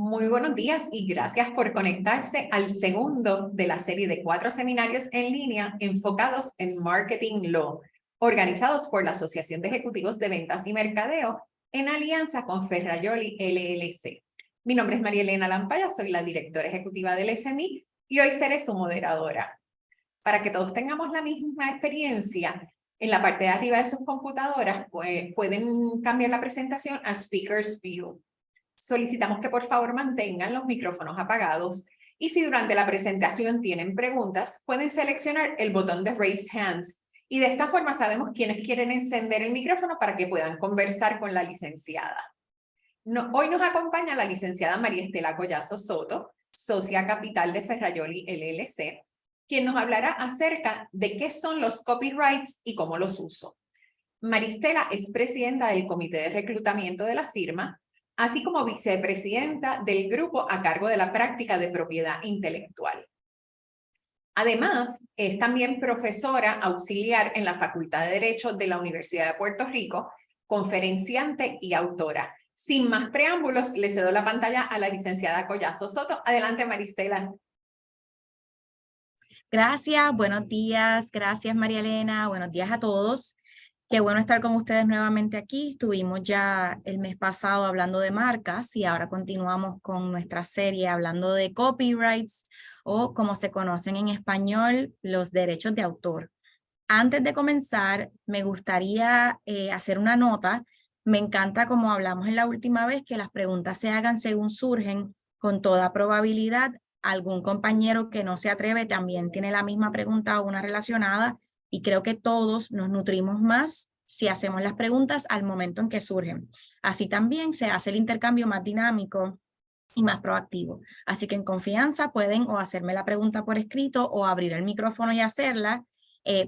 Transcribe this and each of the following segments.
Muy buenos días y gracias por conectarse al segundo de la serie de 4 seminarios en línea enfocados en Marketing Law, organizados por la Asociación de Ejecutivos de Ventas y Mercadeo en alianza con Ferrajoli LLC. Mi nombre es María Elena Lampaya, soy la directora ejecutiva del SMI y hoy seré su moderadora. Para que todos tengamos la misma experiencia, en la parte de arriba de sus computadoras pueden cambiar la presentación a Speaker's View. Solicitamos que por favor mantengan los micrófonos apagados y si durante la presentación tienen preguntas, pueden seleccionar el botón de Raise Hands y de esta forma sabemos quiénes quieren encender el micrófono para que puedan conversar con la licenciada. Hoy nos acompaña la licenciada María Estela Collazo Soto, socia capital de Ferrajoli LLC, quien nos hablará acerca de qué son los copyrights y cómo los uso. María Estela es presidenta del comité de reclutamiento de la firma, así como vicepresidenta del grupo a cargo de la práctica de propiedad intelectual. Además, es también profesora auxiliar en la Facultad de Derecho de la Universidad de Puerto Rico, conferenciante y autora. Sin más preámbulos, le cedo la pantalla a la licenciada Collazo Soto. Adelante, María Estela. Gracias, buenos días, gracias María Elena, buenos días a todos. Qué bueno estar con ustedes nuevamente aquí. Estuvimos ya el mes pasado hablando de marcas y ahora continuamos con nuestra serie hablando de copyrights o como se conocen en español, los derechos de autor. Antes de comenzar, me gustaría hacer una nota. Me encanta, como hablamos en la última vez, que las preguntas se hagan según surgen. Con toda probabilidad, algún compañero que no se atreve también tiene la misma pregunta o una relacionada. Y creo que todos nos nutrimos más si hacemos las preguntas al momento en que surgen. Así también se hace el intercambio más dinámico y más proactivo. Así que en confianza pueden o hacerme la pregunta por escrito o abrir el micrófono y hacerla.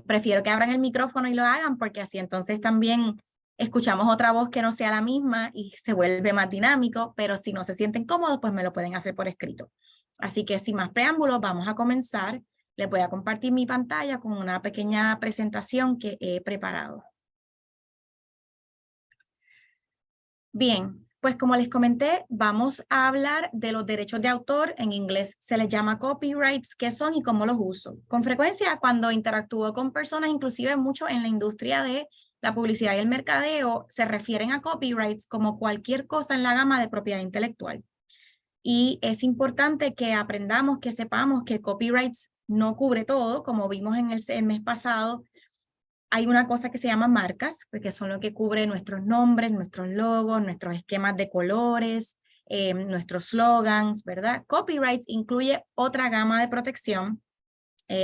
Prefiero que abran el micrófono y lo hagan porque así entonces también escuchamos otra voz que no sea la misma y se vuelve más dinámico, pero si no se sienten cómodos, pues me lo pueden hacer por escrito. Así que sin más preámbulos, vamos a comenzar. Les voy a compartir mi pantalla con una pequeña presentación que he preparado. Bien, pues como les comenté, vamos a hablar de los derechos de autor. En inglés se les llama copyrights, qué son y cómo los uso. Con frecuencia, cuando interactúo con personas, inclusive mucho en la industria de la publicidad y el mercadeo, se refieren a copyrights como cualquier cosa en la gama de propiedad intelectual. Y es importante que aprendamos, que sepamos que copyrights no cubre todo, como vimos en el mes pasado. Hay una cosa que se llama marcas, porque son lo que cubre nuestros nombres, nuestros logos, nuestros esquemas de colores, nuestros slogans, ¿verdad? Copyrights incluye otra gama de protección,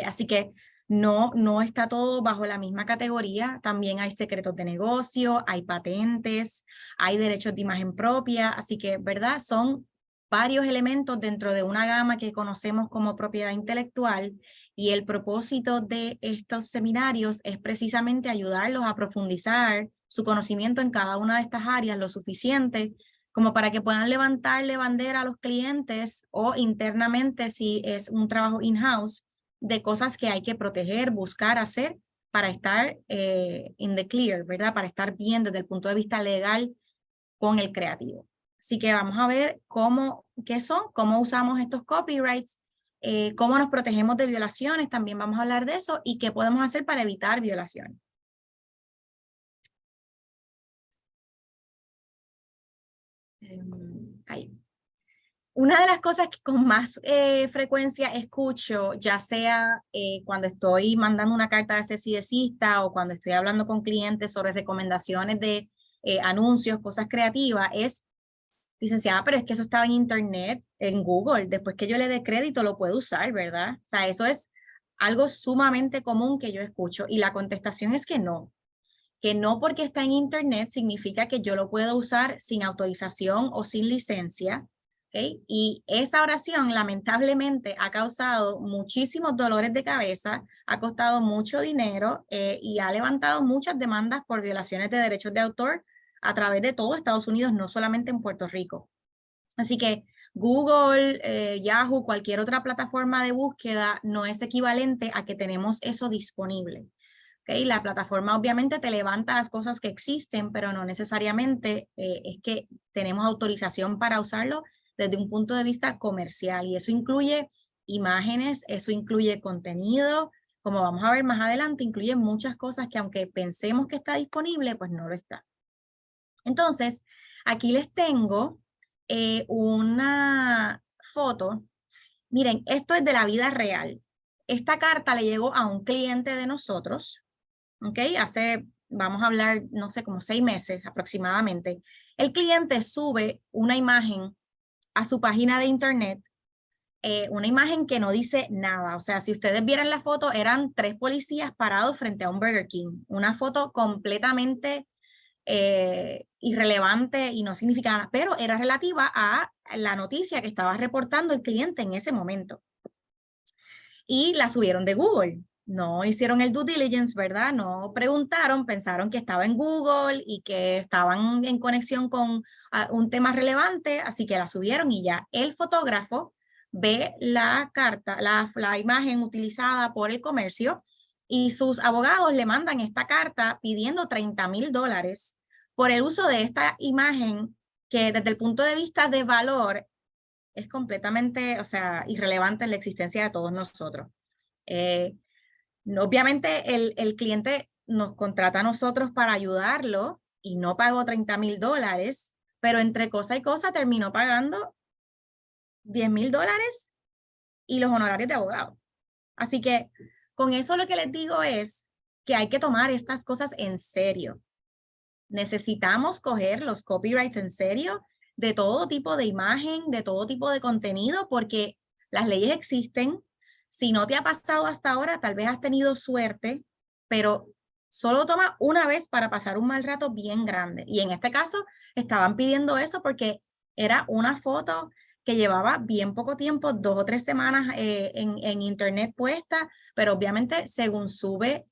así que no está todo bajo la misma categoría. También hay secretos de negocio, hay patentes, hay derechos de imagen propia, así que, ¿verdad? Son varios elementos dentro de una gama que conocemos como propiedad intelectual y el propósito de estos seminarios es precisamente ayudarlos a profundizar su conocimiento en cada una de estas áreas lo suficiente como para que puedan levantarle bandera a los clientes o internamente si es un trabajo in-house de cosas que hay que proteger, buscar, hacer para estar in the clear, ¿verdad? Para estar bien desde el punto de vista legal con el creativo. Así que vamos a ver qué son, cómo usamos estos copyrights, cómo nos protegemos de violaciones, también vamos a hablar de eso, y qué podemos hacer para evitar violaciones. Ahí. Una de las cosas que con más frecuencia escucho, ya sea cuando estoy mandando una carta de cesi-desista o cuando estoy hablando con clientes sobre recomendaciones de anuncios, cosas creativas, es: licenciada, pero es que eso estaba en internet, en Google, después que yo le dé crédito lo puedo usar, ¿verdad? O sea, eso es algo sumamente común que yo escucho y la contestación es que no porque está en internet significa que yo lo puedo usar sin autorización o sin licencia, ¿ok? Y esa oración lamentablemente ha causado muchísimos dolores de cabeza, ha costado mucho dinero y ha levantado muchas demandas por violaciones de derechos de autor a través de todo Estados Unidos, no solamente en Puerto Rico. Así que Google, Yahoo, cualquier otra plataforma de búsqueda no es equivalente a que tenemos eso disponible. ¿Okay? La plataforma obviamente te levanta las cosas que existen, pero no necesariamente es que tenemos autorización para usarlo desde un punto de vista comercial, y eso incluye imágenes, eso incluye contenido, como vamos a ver más adelante, incluye muchas cosas que aunque pensemos que está disponible, pues no lo está. Entonces, aquí les tengo una foto. Miren, esto es de la vida real. Esta carta le llegó a un cliente de nosotros, ¿ok? Hace, vamos a hablar, no sé, como 6 meses aproximadamente. El cliente sube una imagen a su página de internet, una imagen que no dice nada. O sea, si ustedes vieran la foto, eran 3 policías parados frente a un Burger King. Una foto completamente irrelevante y no significaba, pero era relativa a la noticia que estaba reportando el cliente en ese momento. Y la subieron de Google. No hicieron el due diligence, ¿verdad? No preguntaron, pensaron que estaba en Google y que estaban en conexión con un tema relevante, así que la subieron y ya. El fotógrafo ve la carta, la imagen utilizada por el comercio y sus abogados le mandan esta carta pidiendo $30,000 por el uso de esta imagen que desde el punto de vista de valor es completamente, o sea, irrelevante en la existencia de todos nosotros. Obviamente el cliente nos contrata a nosotros para ayudarlo y no pagó $30,000, pero entre cosa y cosa terminó pagando $10,000 y los honorarios de abogado. Así que con eso lo que les digo es que hay que tomar estas cosas en serio. Necesitamos coger los copyrights en serio de todo tipo de imagen, de todo tipo de contenido, porque las leyes existen. Si no te ha pasado hasta ahora, tal vez has tenido suerte, pero solo toma una vez para pasar un mal rato bien grande. Y en este caso estaban pidiendo eso porque era una foto que llevaba bien poco tiempo, 2 o 3 semanas en internet puesta, pero obviamente según sube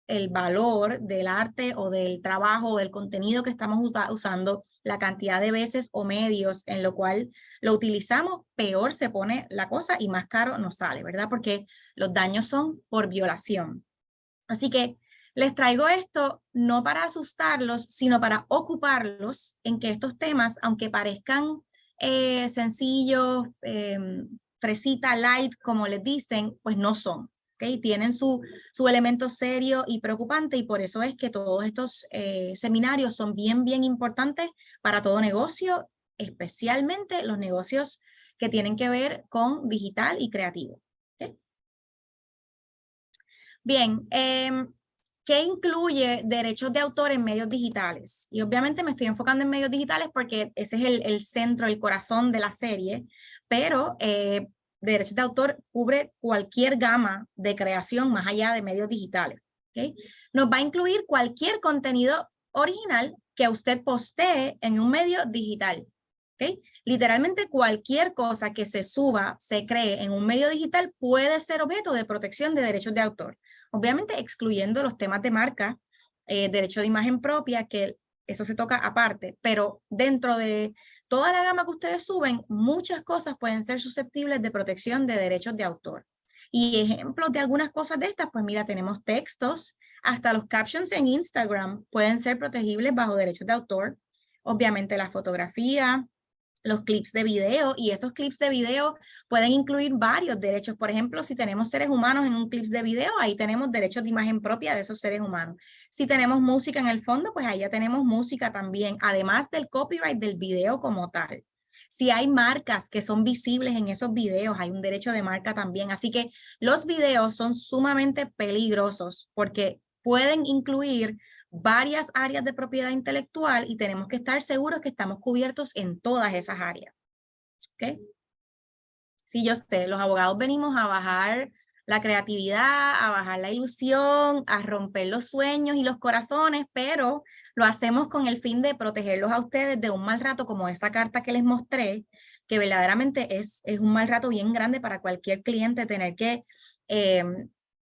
el valor del arte o del trabajo o del contenido que estamos usando, la cantidad de veces o medios en lo cual lo utilizamos, peor se pone la cosa y más caro nos sale, ¿verdad? Porque los daños son por violación. Así que les traigo esto no para asustarlos, sino para ocuparlos en que estos temas, aunque parezcan sencillos, fresita, light, como les dicen, pues no son. ¿Okay? Tienen su elemento serio y preocupante y por eso es que todos estos seminarios son bien importantes para todo negocio, especialmente los negocios que tienen que ver con digital y creativo. ¿Okay? Bien, ¿qué incluye derechos de autor en medios digitales? Y obviamente me estoy enfocando en medios digitales porque ese es el centro, el corazón de la serie, pero derechos de autor cubre cualquier gama de creación más allá de medios digitales. ¿Okay? Nos va a incluir cualquier contenido original que usted postee en un medio digital. ¿Okay? Literalmente cualquier cosa que se suba, se cree en un medio digital puede ser objeto de protección de derechos de autor. Obviamente excluyendo los temas de marca, derecho de imagen propia, que eso se toca aparte, pero dentro de toda la gama que ustedes suben, muchas cosas pueden ser susceptibles de protección de derechos de autor. Y ejemplos de algunas cosas de estas, pues mira, tenemos textos, hasta los captions en Instagram pueden ser protegibles bajo derechos de autor. Obviamente la fotografía, los clips de video, y esos clips de video pueden incluir varios derechos. Por ejemplo, si tenemos seres humanos en un clip de video, ahí tenemos derechos de imagen propia de esos seres humanos. Si tenemos música en el fondo, pues ahí ya tenemos música también, además del copyright del video como tal. Si hay marcas que son visibles en esos videos, hay un derecho de marca también. Así que los videos son sumamente peligrosos porque pueden incluir varias áreas de propiedad intelectual y tenemos que estar seguros que estamos cubiertos en todas esas áreas. ¿Okay? Sí, yo sé, los abogados venimos a bajar la creatividad, a bajar la ilusión, a romper los sueños y los corazones, pero lo hacemos con el fin de protegerlos a ustedes de un mal rato como esa carta que les mostré, que verdaderamente es un mal rato bien grande para cualquier cliente tener que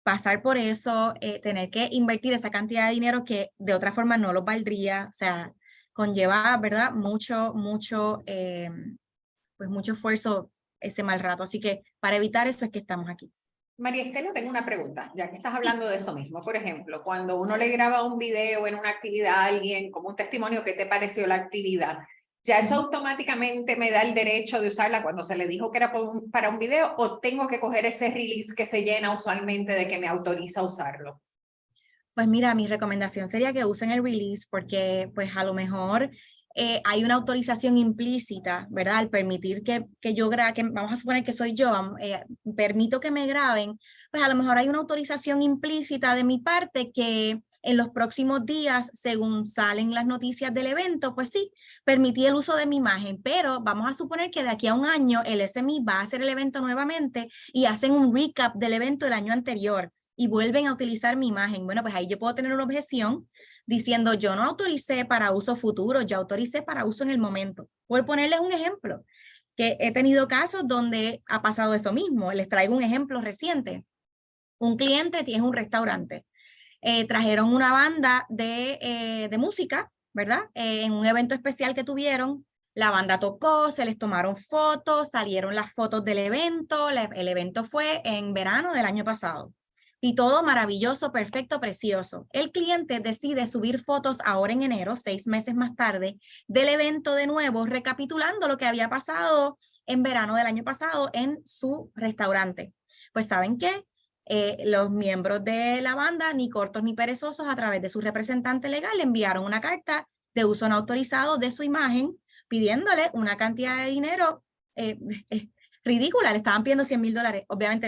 pasar por eso, tener que invertir esa cantidad de dinero que de otra forma no lo valdría, o sea, conlleva, ¿verdad? Mucho esfuerzo ese mal rato. Así que para evitar eso es que estamos aquí. María Estela, tengo una pregunta, ya que estás hablando de eso mismo. Por ejemplo, cuando uno le Sí. graba un video en una actividad a alguien, como un testimonio, ¿qué te pareció la actividad? ¿Ya eso automáticamente me da el derecho de usarla cuando se le dijo que era para un video, o tengo que coger ese release que se llena usualmente de que me autoriza a usarlo? Pues mira, mi recomendación sería que usen el release porque pues a lo mejor hay una autorización implícita, ¿verdad? Al permitir que yo grabe, que vamos a suponer que soy yo, permito que me graben, pues a lo mejor hay una autorización implícita de mi parte que en los próximos días, según salen las noticias del evento, pues sí, permití el uso de mi imagen, pero vamos a suponer que de aquí a un año el SMI va a hacer el evento nuevamente y hacen un recap del evento del año anterior y vuelven a utilizar mi imagen. Bueno, pues ahí yo puedo tener una objeción diciendo yo no autoricé para uso futuro, yo autoricé para uso en el momento. Por ponerles un ejemplo, que he tenido casos donde ha pasado eso mismo. Les traigo un ejemplo reciente. Un cliente tiene un restaurante. Trajeron una banda de música, ¿verdad? En un evento especial que tuvieron. La banda tocó, se les tomaron fotos, salieron las fotos del evento. El evento fue en verano del año pasado. Y todo maravilloso, perfecto, precioso. El cliente decide subir fotos ahora en enero, 6 meses más tarde, del evento de nuevo, recapitulando lo que había pasado en verano del año pasado en su restaurante. Pues ¿saben qué? Los miembros de la banda, ni cortos ni perezosos, a través de su representante legal, le enviaron una carta de uso no autorizado de su imagen, pidiéndole una cantidad de dinero ridícula. Le estaban pidiendo $100,000. Obviamente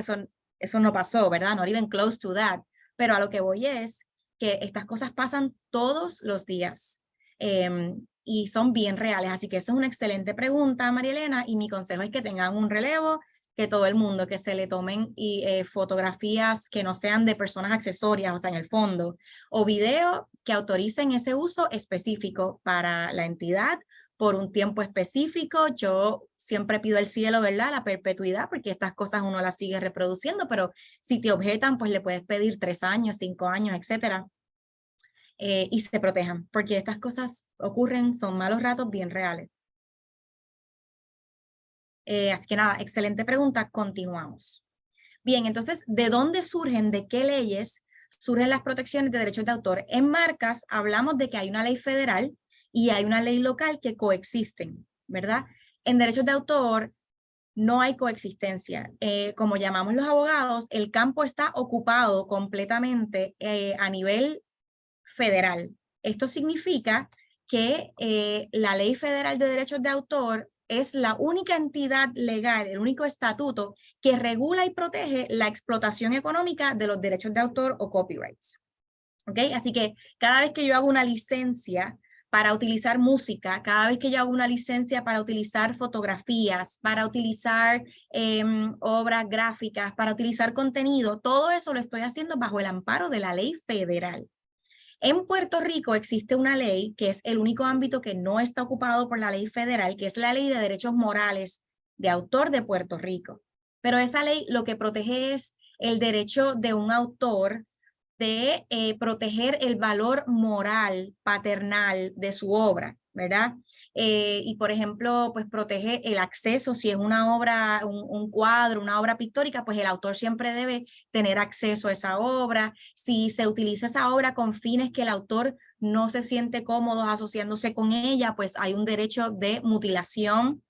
eso no pasó, ¿verdad? Not even close to that. Pero a lo que voy es que estas cosas pasan todos los días y son bien reales. Así que eso es una excelente pregunta, María Elena, y mi consejo es que tengan un relevo, que todo el mundo, que se le tomen fotografías que no sean de personas accesorias, o sea, en el fondo, o video que autoricen ese uso específico para la entidad por un tiempo específico. Yo siempre pido el cielo, ¿verdad? La perpetuidad, porque estas cosas uno las sigue reproduciendo, pero si te objetan, pues le puedes pedir 3 años, 5 años, etcétera. Y se protejan, porque estas cosas ocurren, son malos ratos bien reales. Así que nada, excelente pregunta, continuamos. Bien, entonces, ¿de dónde surgen, de qué leyes surgen las protecciones de derechos de autor? En marcas hablamos de que hay una ley federal y hay una ley local que coexisten, ¿verdad? En derechos de autor no hay coexistencia. Como llamamos los abogados, el campo está ocupado completamente a nivel federal. Esto significa que la Ley Federal de Derechos de Autor es la única entidad legal, el único estatuto que regula y protege la explotación económica de los derechos de autor o copyrights. ¿Ok? Así que cada vez que yo hago una licencia para utilizar música, cada vez que yo hago una licencia para utilizar fotografías, para utilizar obras gráficas, para utilizar contenido, todo eso lo estoy haciendo bajo el amparo de la ley federal. En Puerto Rico existe una ley que es el único ámbito que no está ocupado por la ley federal, que es la Ley de Derechos Morales de Autor de Puerto Rico. Pero esa ley lo que protege es el derecho de un autor de proteger el valor moral paternal de su obra, ¿verdad? Y por ejemplo, pues protege el acceso, si es una obra, un cuadro, una obra pictórica, pues el autor siempre debe tener acceso a esa obra. Si se utiliza esa obra con fines que el autor no se siente cómodo asociándose con ella, pues hay un derecho de mutilación.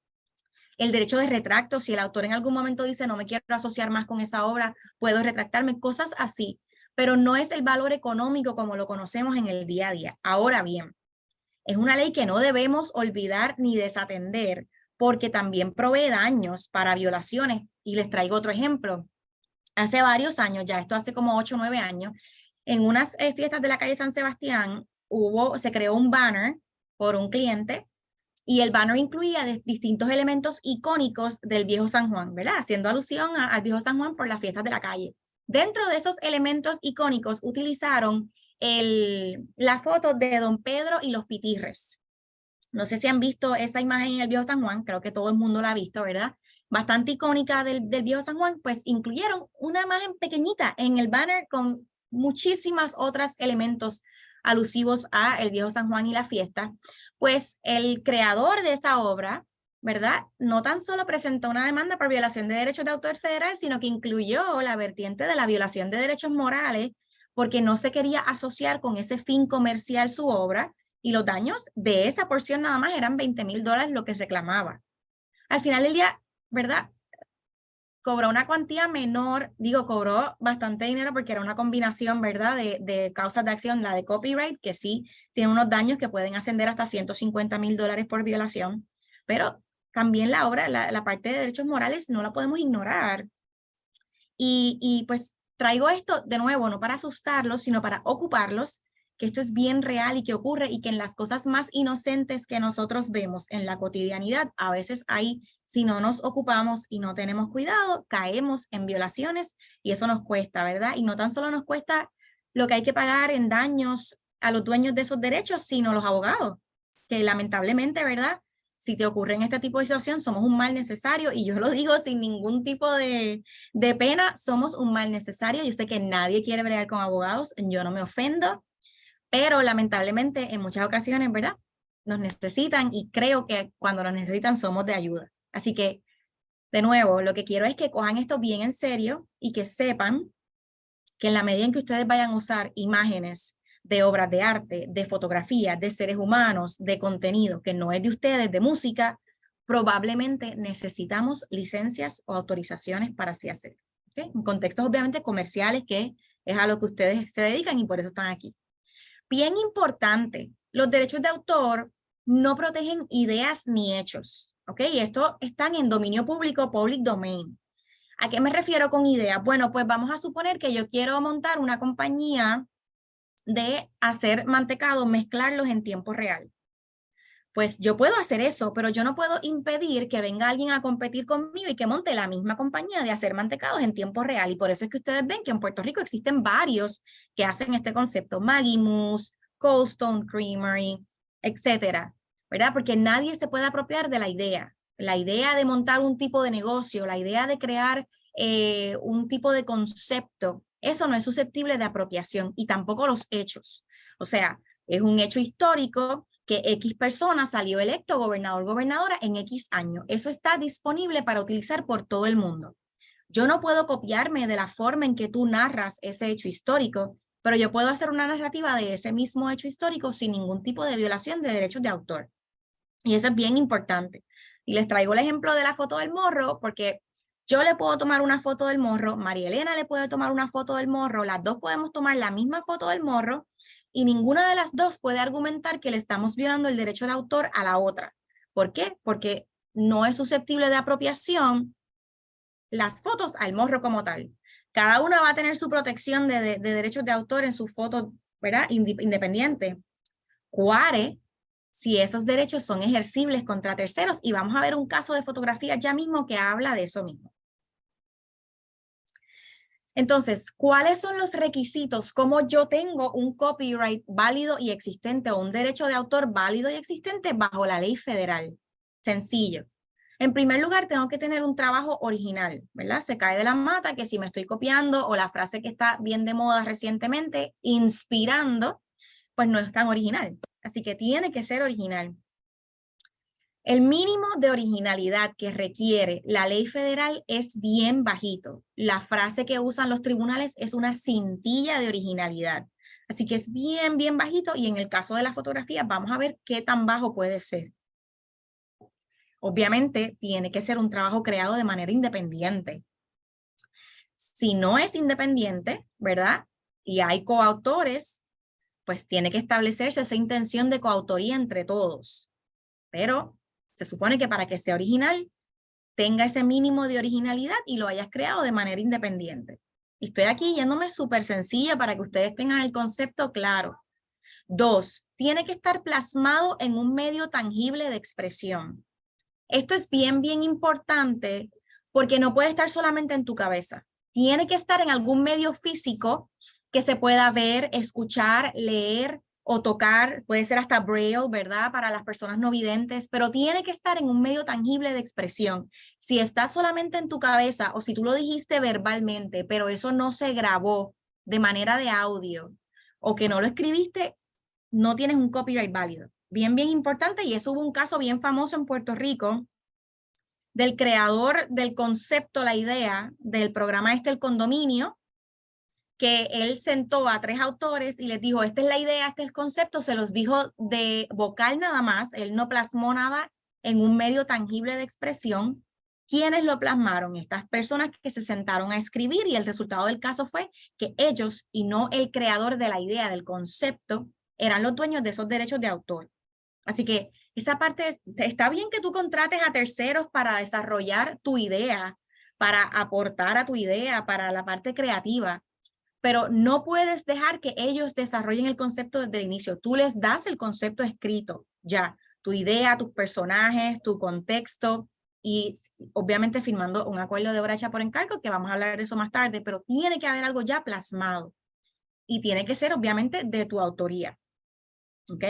El derecho de retracto, si el autor en algún momento dice no me quiero asociar más con esa obra, puedo retractarme, cosas así. Pero no es el valor económico como lo conocemos en el día a día. Ahora bien, es una ley que no debemos olvidar ni desatender porque también provee daños para violaciones. Y les traigo otro ejemplo. Hace varios años, ya esto hace como 8 o 9 años, en unas fiestas de la calle San Sebastián se creó un banner por un cliente y el banner incluía distintos elementos icónicos del viejo San Juan, ¿verdad? Haciendo alusión al viejo San Juan por las fiestas de la calle. Dentro de esos elementos icónicos utilizaron la foto de Don Pedro y los Pitirres. No sé si han visto esa imagen en el viejo San Juan, creo que todo el mundo la ha visto, ¿verdad? Bastante icónica del viejo San Juan, pues incluyeron una imagen pequeñita en el banner con muchísimas otros elementos alusivos a el viejo San Juan y la fiesta. Pues el creador de esa obra, ¿verdad? No tan solo presentó una demanda por violación de derechos de autor federal, sino que incluyó la vertiente de la violación de derechos morales porque no se quería asociar con ese fin comercial su obra y los daños de esa porción nada más eran $20,000 lo que reclamaba. Al final del día, ¿verdad? Cobró una cuantía menor, cobró bastante dinero porque era una combinación, ¿verdad? De causas de acción, la de copyright, que sí tiene unos daños que pueden ascender hasta $150,000 por violación, pero también la obra, la parte de derechos morales no la podemos ignorar. Y pues traigo esto de nuevo, no para asustarlos, sino para ocuparlos, que esto es bien real y que ocurre y que en las cosas más inocentes que nosotros vemos en la cotidianidad, a veces hay, si no nos ocupamos y no tenemos cuidado, caemos en violaciones y eso nos cuesta, ¿verdad? Y no tan solo nos cuesta lo que hay que pagar en daños a los dueños de esos derechos, sino los abogados, que lamentablemente, ¿verdad? Si te ocurre en este tipo de situación, somos un mal necesario y yo lo digo sin ningún tipo de pena, somos un mal necesario. Yo sé que nadie quiere bregar con abogados, yo no me ofendo, pero lamentablemente en muchas ocasiones, ¿verdad? Nos necesitan y creo que cuando nos necesitan somos de ayuda. Así que, de nuevo, lo que quiero es que cojan esto bien en serio y que sepan que en la medida en que ustedes vayan a usar imágenes de obras de arte, de fotografías, de seres humanos, de contenido que no es de ustedes, de música, probablemente necesitamos licencias o autorizaciones para así hacer. ¿Okay? En contextos obviamente comerciales, que es a lo que ustedes se dedican y por eso están aquí. Bien importante, los derechos de autor no protegen ideas ni hechos. ¿Ok? Esto están en dominio público, public domain. ¿A qué me refiero con ideas? Bueno, pues vamos a suponer que yo quiero montar una compañía de hacer mantecados, mezclarlos en tiempo real. Pues yo puedo hacer eso, pero yo no puedo impedir que venga alguien a competir conmigo y que monte la misma compañía de hacer mantecados en tiempo real. Y por eso es que ustedes ven que en Puerto Rico existen varios que hacen este concepto, Maggie Mousse, Cold Stone Creamery, etcétera, ¿verdad? Porque nadie se puede apropiar de la idea de montar un tipo de negocio, la idea de crear un tipo de concepto. Eso no es susceptible de apropiación y tampoco los hechos. O sea, es un hecho histórico que X persona salió electo gobernador o gobernadora en X año. Eso está disponible para utilizar por todo el mundo. Yo no puedo copiarme de la forma en que tú narras ese hecho histórico, pero yo puedo hacer una narrativa de ese mismo hecho histórico sin ningún tipo de violación de derechos de autor. Y eso es bien importante. Y les traigo el ejemplo de la foto del morro, porque yo le puedo tomar una foto del morro, María Elena le puede tomar una foto del morro, las dos podemos tomar la misma foto del morro y ninguna de las dos puede argumentar que le estamos violando el derecho de autor a la otra. ¿Por qué? Porque no es susceptible de apropiación las fotos al morro como tal. Cada una va a tener su protección de derechos de autor en su foto, ¿verdad? Independiente. Cuare, si esos derechos son ejercibles contra terceros, y vamos a ver un caso de fotografía ya mismo que habla de eso mismo. Entonces, ¿cuáles son los requisitos? ¿Cómo yo tengo un copyright válido y existente o un derecho de autor válido y existente bajo la ley federal? Sencillo. En primer lugar, tengo que tener un trabajo original, ¿verdad? Se cae de la mata que si me estoy copiando o la frase que está bien de moda recientemente, inspirando, pues no es tan original. Así que tiene que ser original. El mínimo de originalidad que requiere la ley federal es bien bajito. La frase que usan los tribunales es una cintilla de originalidad. Así que es bien, bien bajito y en el caso de la fotografía vamos a ver qué tan bajo puede ser. Obviamente tiene que ser un trabajo creado de manera independiente. Si no es independiente, ¿verdad? Y hay coautores, pues tiene que establecerse esa intención de coautoría entre todos. Pero se supone que para que sea original, tenga ese mínimo de originalidad y lo hayas creado de manera independiente. Y estoy aquí yéndome súper sencilla para que ustedes tengan el concepto claro. 2, tiene que estar plasmado en un medio tangible de expresión. Esto es bien, bien importante porque no puede estar solamente en tu cabeza. Tiene que estar en algún medio físico que se pueda ver, escuchar, leer o tocar. Puede ser hasta braille, ¿verdad? Para las personas no videntes, pero tiene que estar en un medio tangible de expresión. Si está solamente en tu cabeza o si tú lo dijiste verbalmente, pero eso no se grabó de manera de audio o que no lo escribiste, no tienes un copyright válido. Bien, bien importante, y eso hubo un caso bien famoso en Puerto Rico del creador del concepto, la idea del programa El Condominio, que él sentó a 3 autores y les dijo, esta es la idea, este es el concepto, se los dijo de vocal nada más, él no plasmó nada en un medio tangible de expresión. ¿Quiénes lo plasmaron? Estas personas que se sentaron a escribir, y el resultado del caso fue que ellos y no el creador de la idea, del concepto, eran los dueños de esos derechos de autor. Así que esa parte está bien que tú contrates a terceros para desarrollar tu idea, para aportar a tu idea, para la parte creativa, pero no puedes dejar que ellos desarrollen el concepto desde el inicio. Tú les das el concepto escrito, ya, tu idea, tus personajes, tu contexto, y obviamente firmando un acuerdo de obra hecha por encargo, que vamos a hablar de eso más tarde, pero tiene que haber algo ya plasmado y tiene que ser obviamente de tu autoría, ¿ok?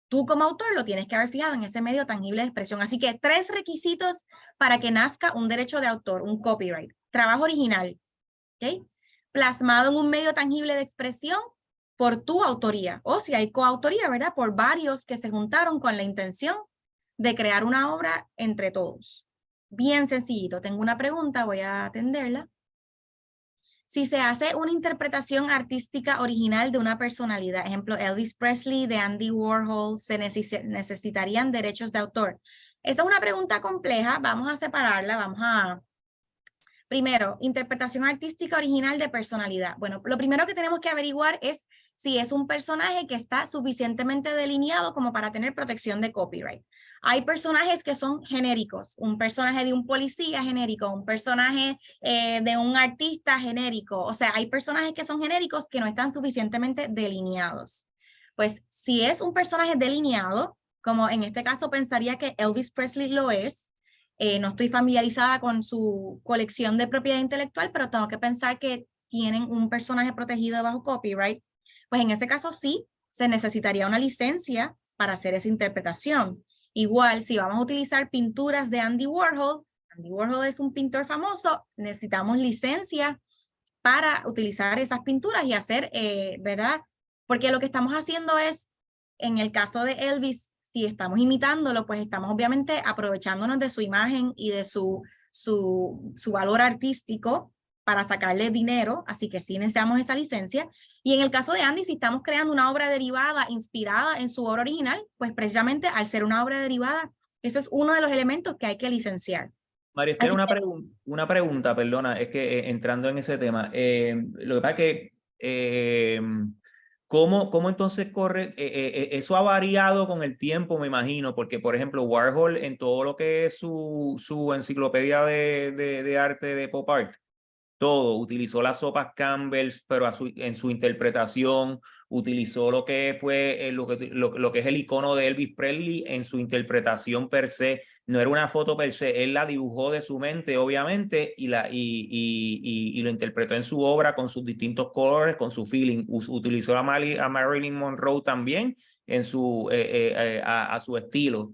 Tú como autor lo tienes que haber fijado en ese medio tangible de expresión. Así que 3 requisitos para que nazca un derecho de autor, un copyright. Trabajo original, ¿ok? Plasmado en un medio tangible de expresión por tu autoría, o si hay coautoría, ¿verdad? Por varios que se juntaron con la intención de crear una obra entre todos. Bien sencillito. Tengo una pregunta, voy a atenderla. Si se hace una interpretación artística original de una personalidad, ejemplo, Elvis Presley, de Andy Warhol, ¿se necesitarían derechos de autor? Esa es una pregunta compleja, vamos a separarla, vamos a... Primero, interpretación artística original de personalidad. Bueno, lo primero que tenemos que averiguar es si es un personaje que está suficientemente delineado como para tener protección de copyright. Hay personajes que son genéricos, un personaje de un policía genérico, un personaje de un artista genérico. O sea, hay personajes que son genéricos que no están suficientemente delineados. Pues si es un personaje delineado, como en este caso pensaría que Elvis Presley lo es, no estoy familiarizada con su colección de propiedad intelectual, pero tengo que pensar que tienen un personaje protegido bajo copyright. Pues en ese caso sí, se necesitaría una licencia para hacer esa interpretación. Igual, si vamos a utilizar pinturas de Andy Warhol es un pintor famoso, necesitamos licencia para utilizar esas pinturas y hacer, ¿verdad? Porque lo que estamos haciendo es, en el caso de Elvis, si estamos imitándolo, pues estamos obviamente aprovechándonos de su imagen y de su valor artístico para sacarle dinero, así que sí necesitamos esa licencia. Y en el caso de Andy, si estamos creando una obra derivada inspirada en su obra original, pues precisamente al ser una obra derivada, eso es uno de los elementos que hay que licenciar. María Esther, una pregunta, perdona, es que entrando en ese tema, lo que pasa es que ¿cómo entonces corre? Eso ha variado con el tiempo, me imagino, porque por ejemplo Warhol en todo lo que es su enciclopedia de arte, de pop art, todo, utilizó las sopas Campbell's, pero en su interpretación, utilizó lo que fue lo que es el icono de Elvis Presley en su interpretación per se. No era una foto per se, él la dibujó de su mente, obviamente, y lo interpretó en su obra con sus distintos colores, con su feeling. Utilizó a Marilyn Monroe también en a su estilo.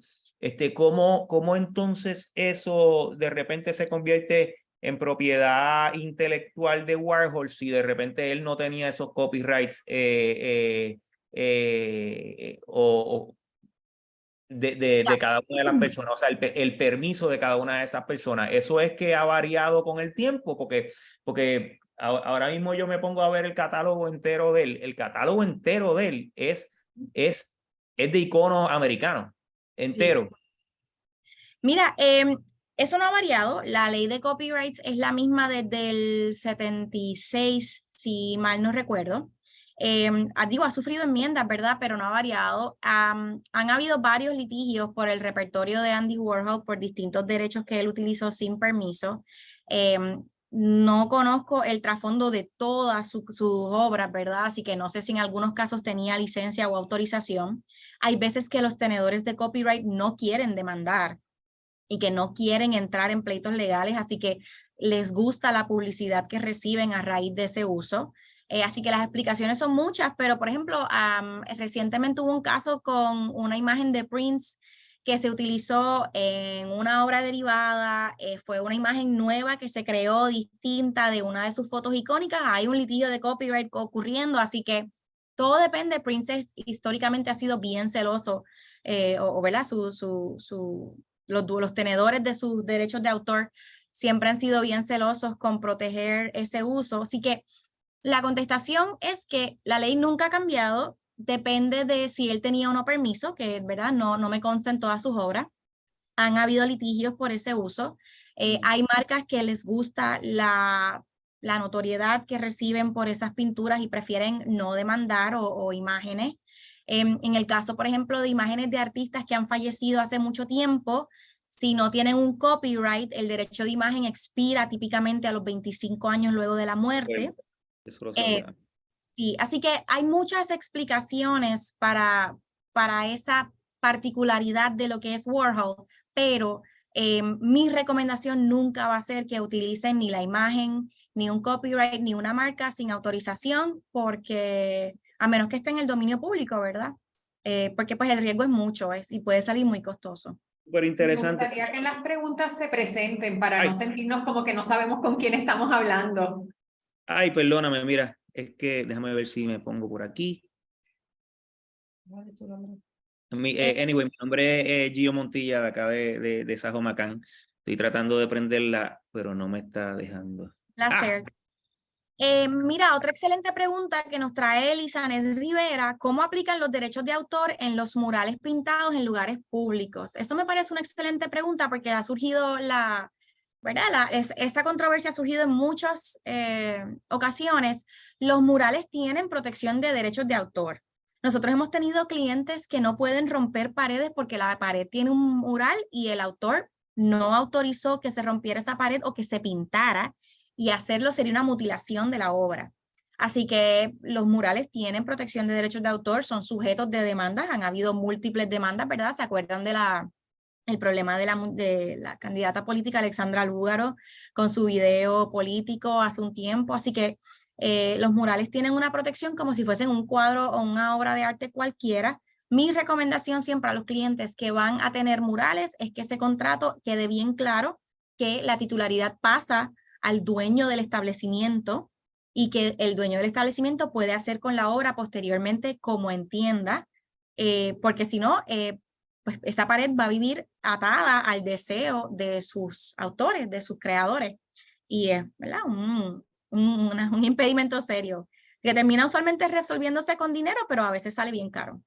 ¿Cómo entonces eso de repente se convierte en propiedad intelectual de Warhol si de repente él no tenía esos copyrights de cada una de las personas, o sea, el permiso de cada una de esas personas? Eso es que ha variado con el tiempo, porque ahora mismo yo me pongo a ver el catálogo entero de él. El catálogo entero de él es de iconos americanos, entero. Sí. Mira, eso no ha variado. La ley de copyrights es la misma desde el 76, si mal no recuerdo. Ha sufrido enmiendas, ¿verdad? Pero no ha variado. Han habido varios litigios por el repertorio de Andy Warhol por distintos derechos que él utilizó sin permiso. No conozco el trasfondo de todas sus obras, ¿verdad? Así que no sé si en algunos casos tenía licencia o autorización. Hay veces que los tenedores de copyright no quieren demandar y que no quieren entrar en pleitos legales, así que les gusta la publicidad que reciben a raíz de ese uso. Así que las explicaciones son muchas, pero por ejemplo, recientemente hubo un caso con una imagen de Prince que se utilizó en una obra derivada, fue una imagen nueva que se creó distinta de una de sus fotos icónicas. Hay un litigio de copyright ocurriendo, así que todo depende. Prince históricamente ha sido bien celoso, ¿verdad? Los tenedores de sus derechos de autor siempre han sido bien celosos con proteger ese uso. Así que La contestación es que la ley nunca ha cambiado, depende de si él tenía o no permiso, que ¿verdad? No me consta en todas sus obras. Han habido litigios por ese uso. Hay marcas que les gusta la notoriedad que reciben por esas pinturas y prefieren no demandar o imágenes. En el caso, por ejemplo, de imágenes de artistas que han fallecido hace mucho tiempo, si no tienen un copyright, el derecho de imagen expira típicamente a los 25 años luego de la muerte. Eso lo sabía. Sí, así que hay muchas explicaciones para esa particularidad de lo que es Warhol, pero mi recomendación nunca va a ser que utilicen ni la imagen, ni un copyright, ni una marca sin autorización, porque a menos que esté en el dominio público, ¿verdad? Porque pues el riesgo es mucho y puede salir muy costoso. Súper interesante. Me gustaría que en las preguntas se presenten para Ay. no sentirnos como que no sabemos con quién estamos hablando. Ay, perdóname, mira, es que déjame ver si me pongo por aquí. Anyway, mi nombre es Gio Montilla, de acá de Sajomacán. Estoy tratando de prenderla, pero no me está dejando. Placer. Mira, otra excelente pregunta que nos trae Elisanet Rivera: ¿cómo aplican los derechos de autor en los murales pintados en lugares públicos? Eso me parece una excelente pregunta porque ha surgido esa controversia ha surgido en muchas ocasiones. Los murales tienen protección de derechos de autor. Nosotros hemos tenido clientes que no pueden romper paredes porque la pared tiene un mural y el autor no autorizó que se rompiera esa pared o que se pintara, y hacerlo sería una mutilación de la obra. Así que los murales tienen protección de derechos de autor, son sujetos de demandas, han habido múltiples demandas, ¿verdad? ¿Se acuerdan de el problema de la candidata política Alexandra Lúgaro con su video político hace un tiempo? Así que los murales tienen una protección como si fuesen un cuadro o una obra de arte cualquiera. Mi recomendación siempre a los clientes que van a tener murales es que ese contrato quede bien claro, que la titularidad pasa al dueño del establecimiento y que el dueño del establecimiento puede hacer con la obra posteriormente como entienda, porque si no, pues esa pared va a vivir atada al deseo de sus autores, de sus creadores, y es, ¿verdad? Un impedimento serio que termina usualmente resolviéndose con dinero, pero a veces sale bien caro.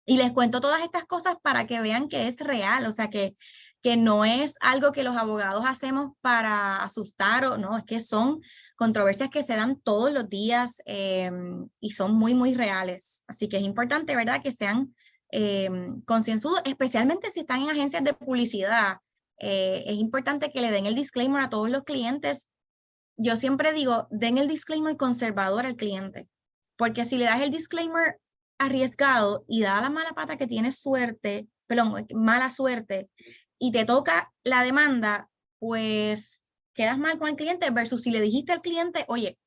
Y les cuento todas estas cosas para que vean que es real, o sea, que no es algo que los abogados hacemos para asustar, o no, es que son controversias que se dan todos los días y son muy, muy reales. Así que es importante, ¿verdad?, que sean concienzudos, especialmente si están en agencias de publicidad. Es importante que le den el disclaimer a todos los clientes. Yo siempre digo, den el disclaimer conservador al cliente, porque si le das el disclaimer arriesgado y da la mala pata que tienes suerte, perdón, mala suerte, y te toca la demanda, pues quedas mal con el cliente versus si le dijiste al cliente, oye,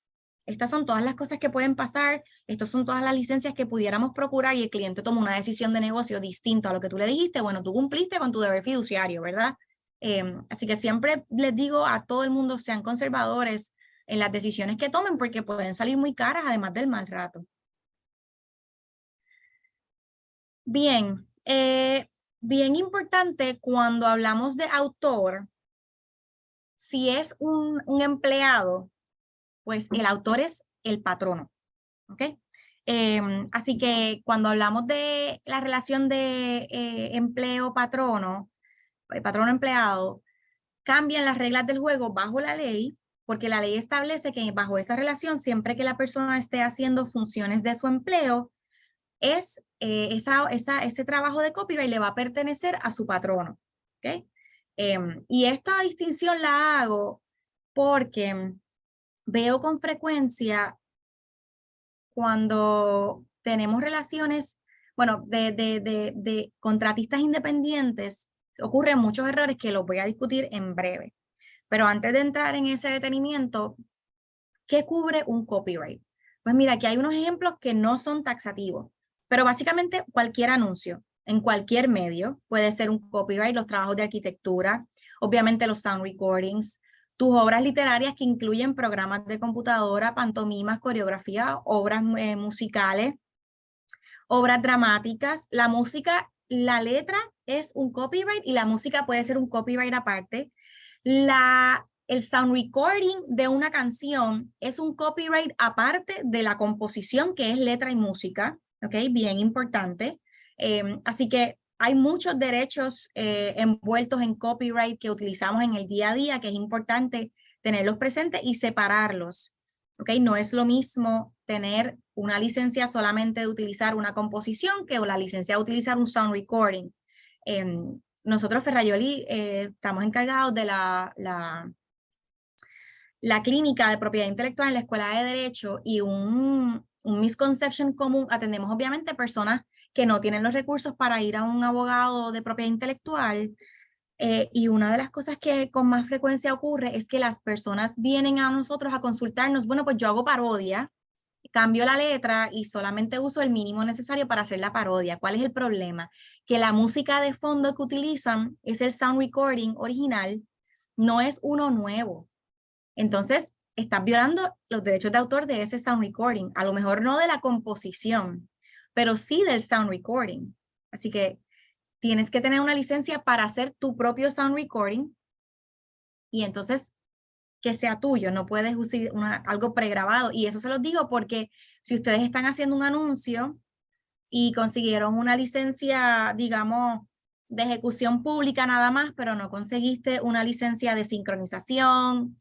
estas son todas las cosas que pueden pasar, estas son todas las licencias que pudiéramos procurar, y el cliente toma una decisión de negocio distinta a lo que tú le dijiste. Bueno, tú cumpliste con tu deber fiduciario, ¿verdad? Así que siempre les digo a todo el mundo, sean conservadores en las decisiones que tomen, porque pueden salir muy caras, además del mal rato. Bien, bien importante cuando hablamos de autor, si es un empleado, pues el autor es el patrono, ¿ok? Así que cuando hablamos de la relación de empleo-patrono, patrono-empleado, cambian las reglas del juego bajo la ley, porque la ley establece que bajo esa relación, siempre que la persona esté haciendo funciones de su empleo, ese trabajo de copyright le va a pertenecer a su patrono, ¿ok? Y esta distinción la hago porque veo con frecuencia cuando tenemos relaciones, bueno, de contratistas independientes, ocurren muchos errores que los voy a discutir en breve. Pero antes de entrar en ese detenimiento, ¿qué cubre un copyright? Pues mira, aquí hay unos ejemplos que no son taxativos, pero básicamente cualquier anuncio en cualquier medio puede ser un copyright. Los trabajos de arquitectura, obviamente los sound recordings, tus obras literarias que incluyen programas de computadora, pantomimas, coreografía, obras musicales, obras dramáticas. La música, la letra es un copyright y la música puede ser un copyright aparte. La el sound recording de una canción es un copyright aparte de la composición, que es letra y música, ¿ok? Bien importante. Así que hay muchos derechos envueltos en copyright que utilizamos en el día a día, que es importante tenerlos presentes y separarlos, ¿ok? No es lo mismo tener una licencia solamente de utilizar una composición que la licencia de utilizar un sound recording. Nosotros, Ferrayoli, estamos encargados de la clínica de propiedad intelectual en la Escuela de Derecho, y un misconception común, atendemos obviamente personas que no tienen los recursos para ir a un abogado de propiedad intelectual, y una de las cosas que con más frecuencia ocurre es que las personas vienen a nosotros a consultarnos, bueno, pues yo hago parodia, cambio la letra y solamente uso el mínimo necesario para hacer la parodia. ¿Cuál es el problema? Que la música de fondo que utilizan es el sound recording original, no es uno nuevo. Entonces, estás violando los derechos de autor de ese sound recording, a lo mejor no de la composición, pero sí del sound recording. Así que tienes que tener una licencia para hacer tu propio sound recording, y entonces que sea tuyo, no puedes usar algo pregrabado. Y eso se los digo porque si ustedes están haciendo un anuncio y consiguieron una licencia, digamos, de ejecución pública nada más, pero no conseguiste una licencia de sincronización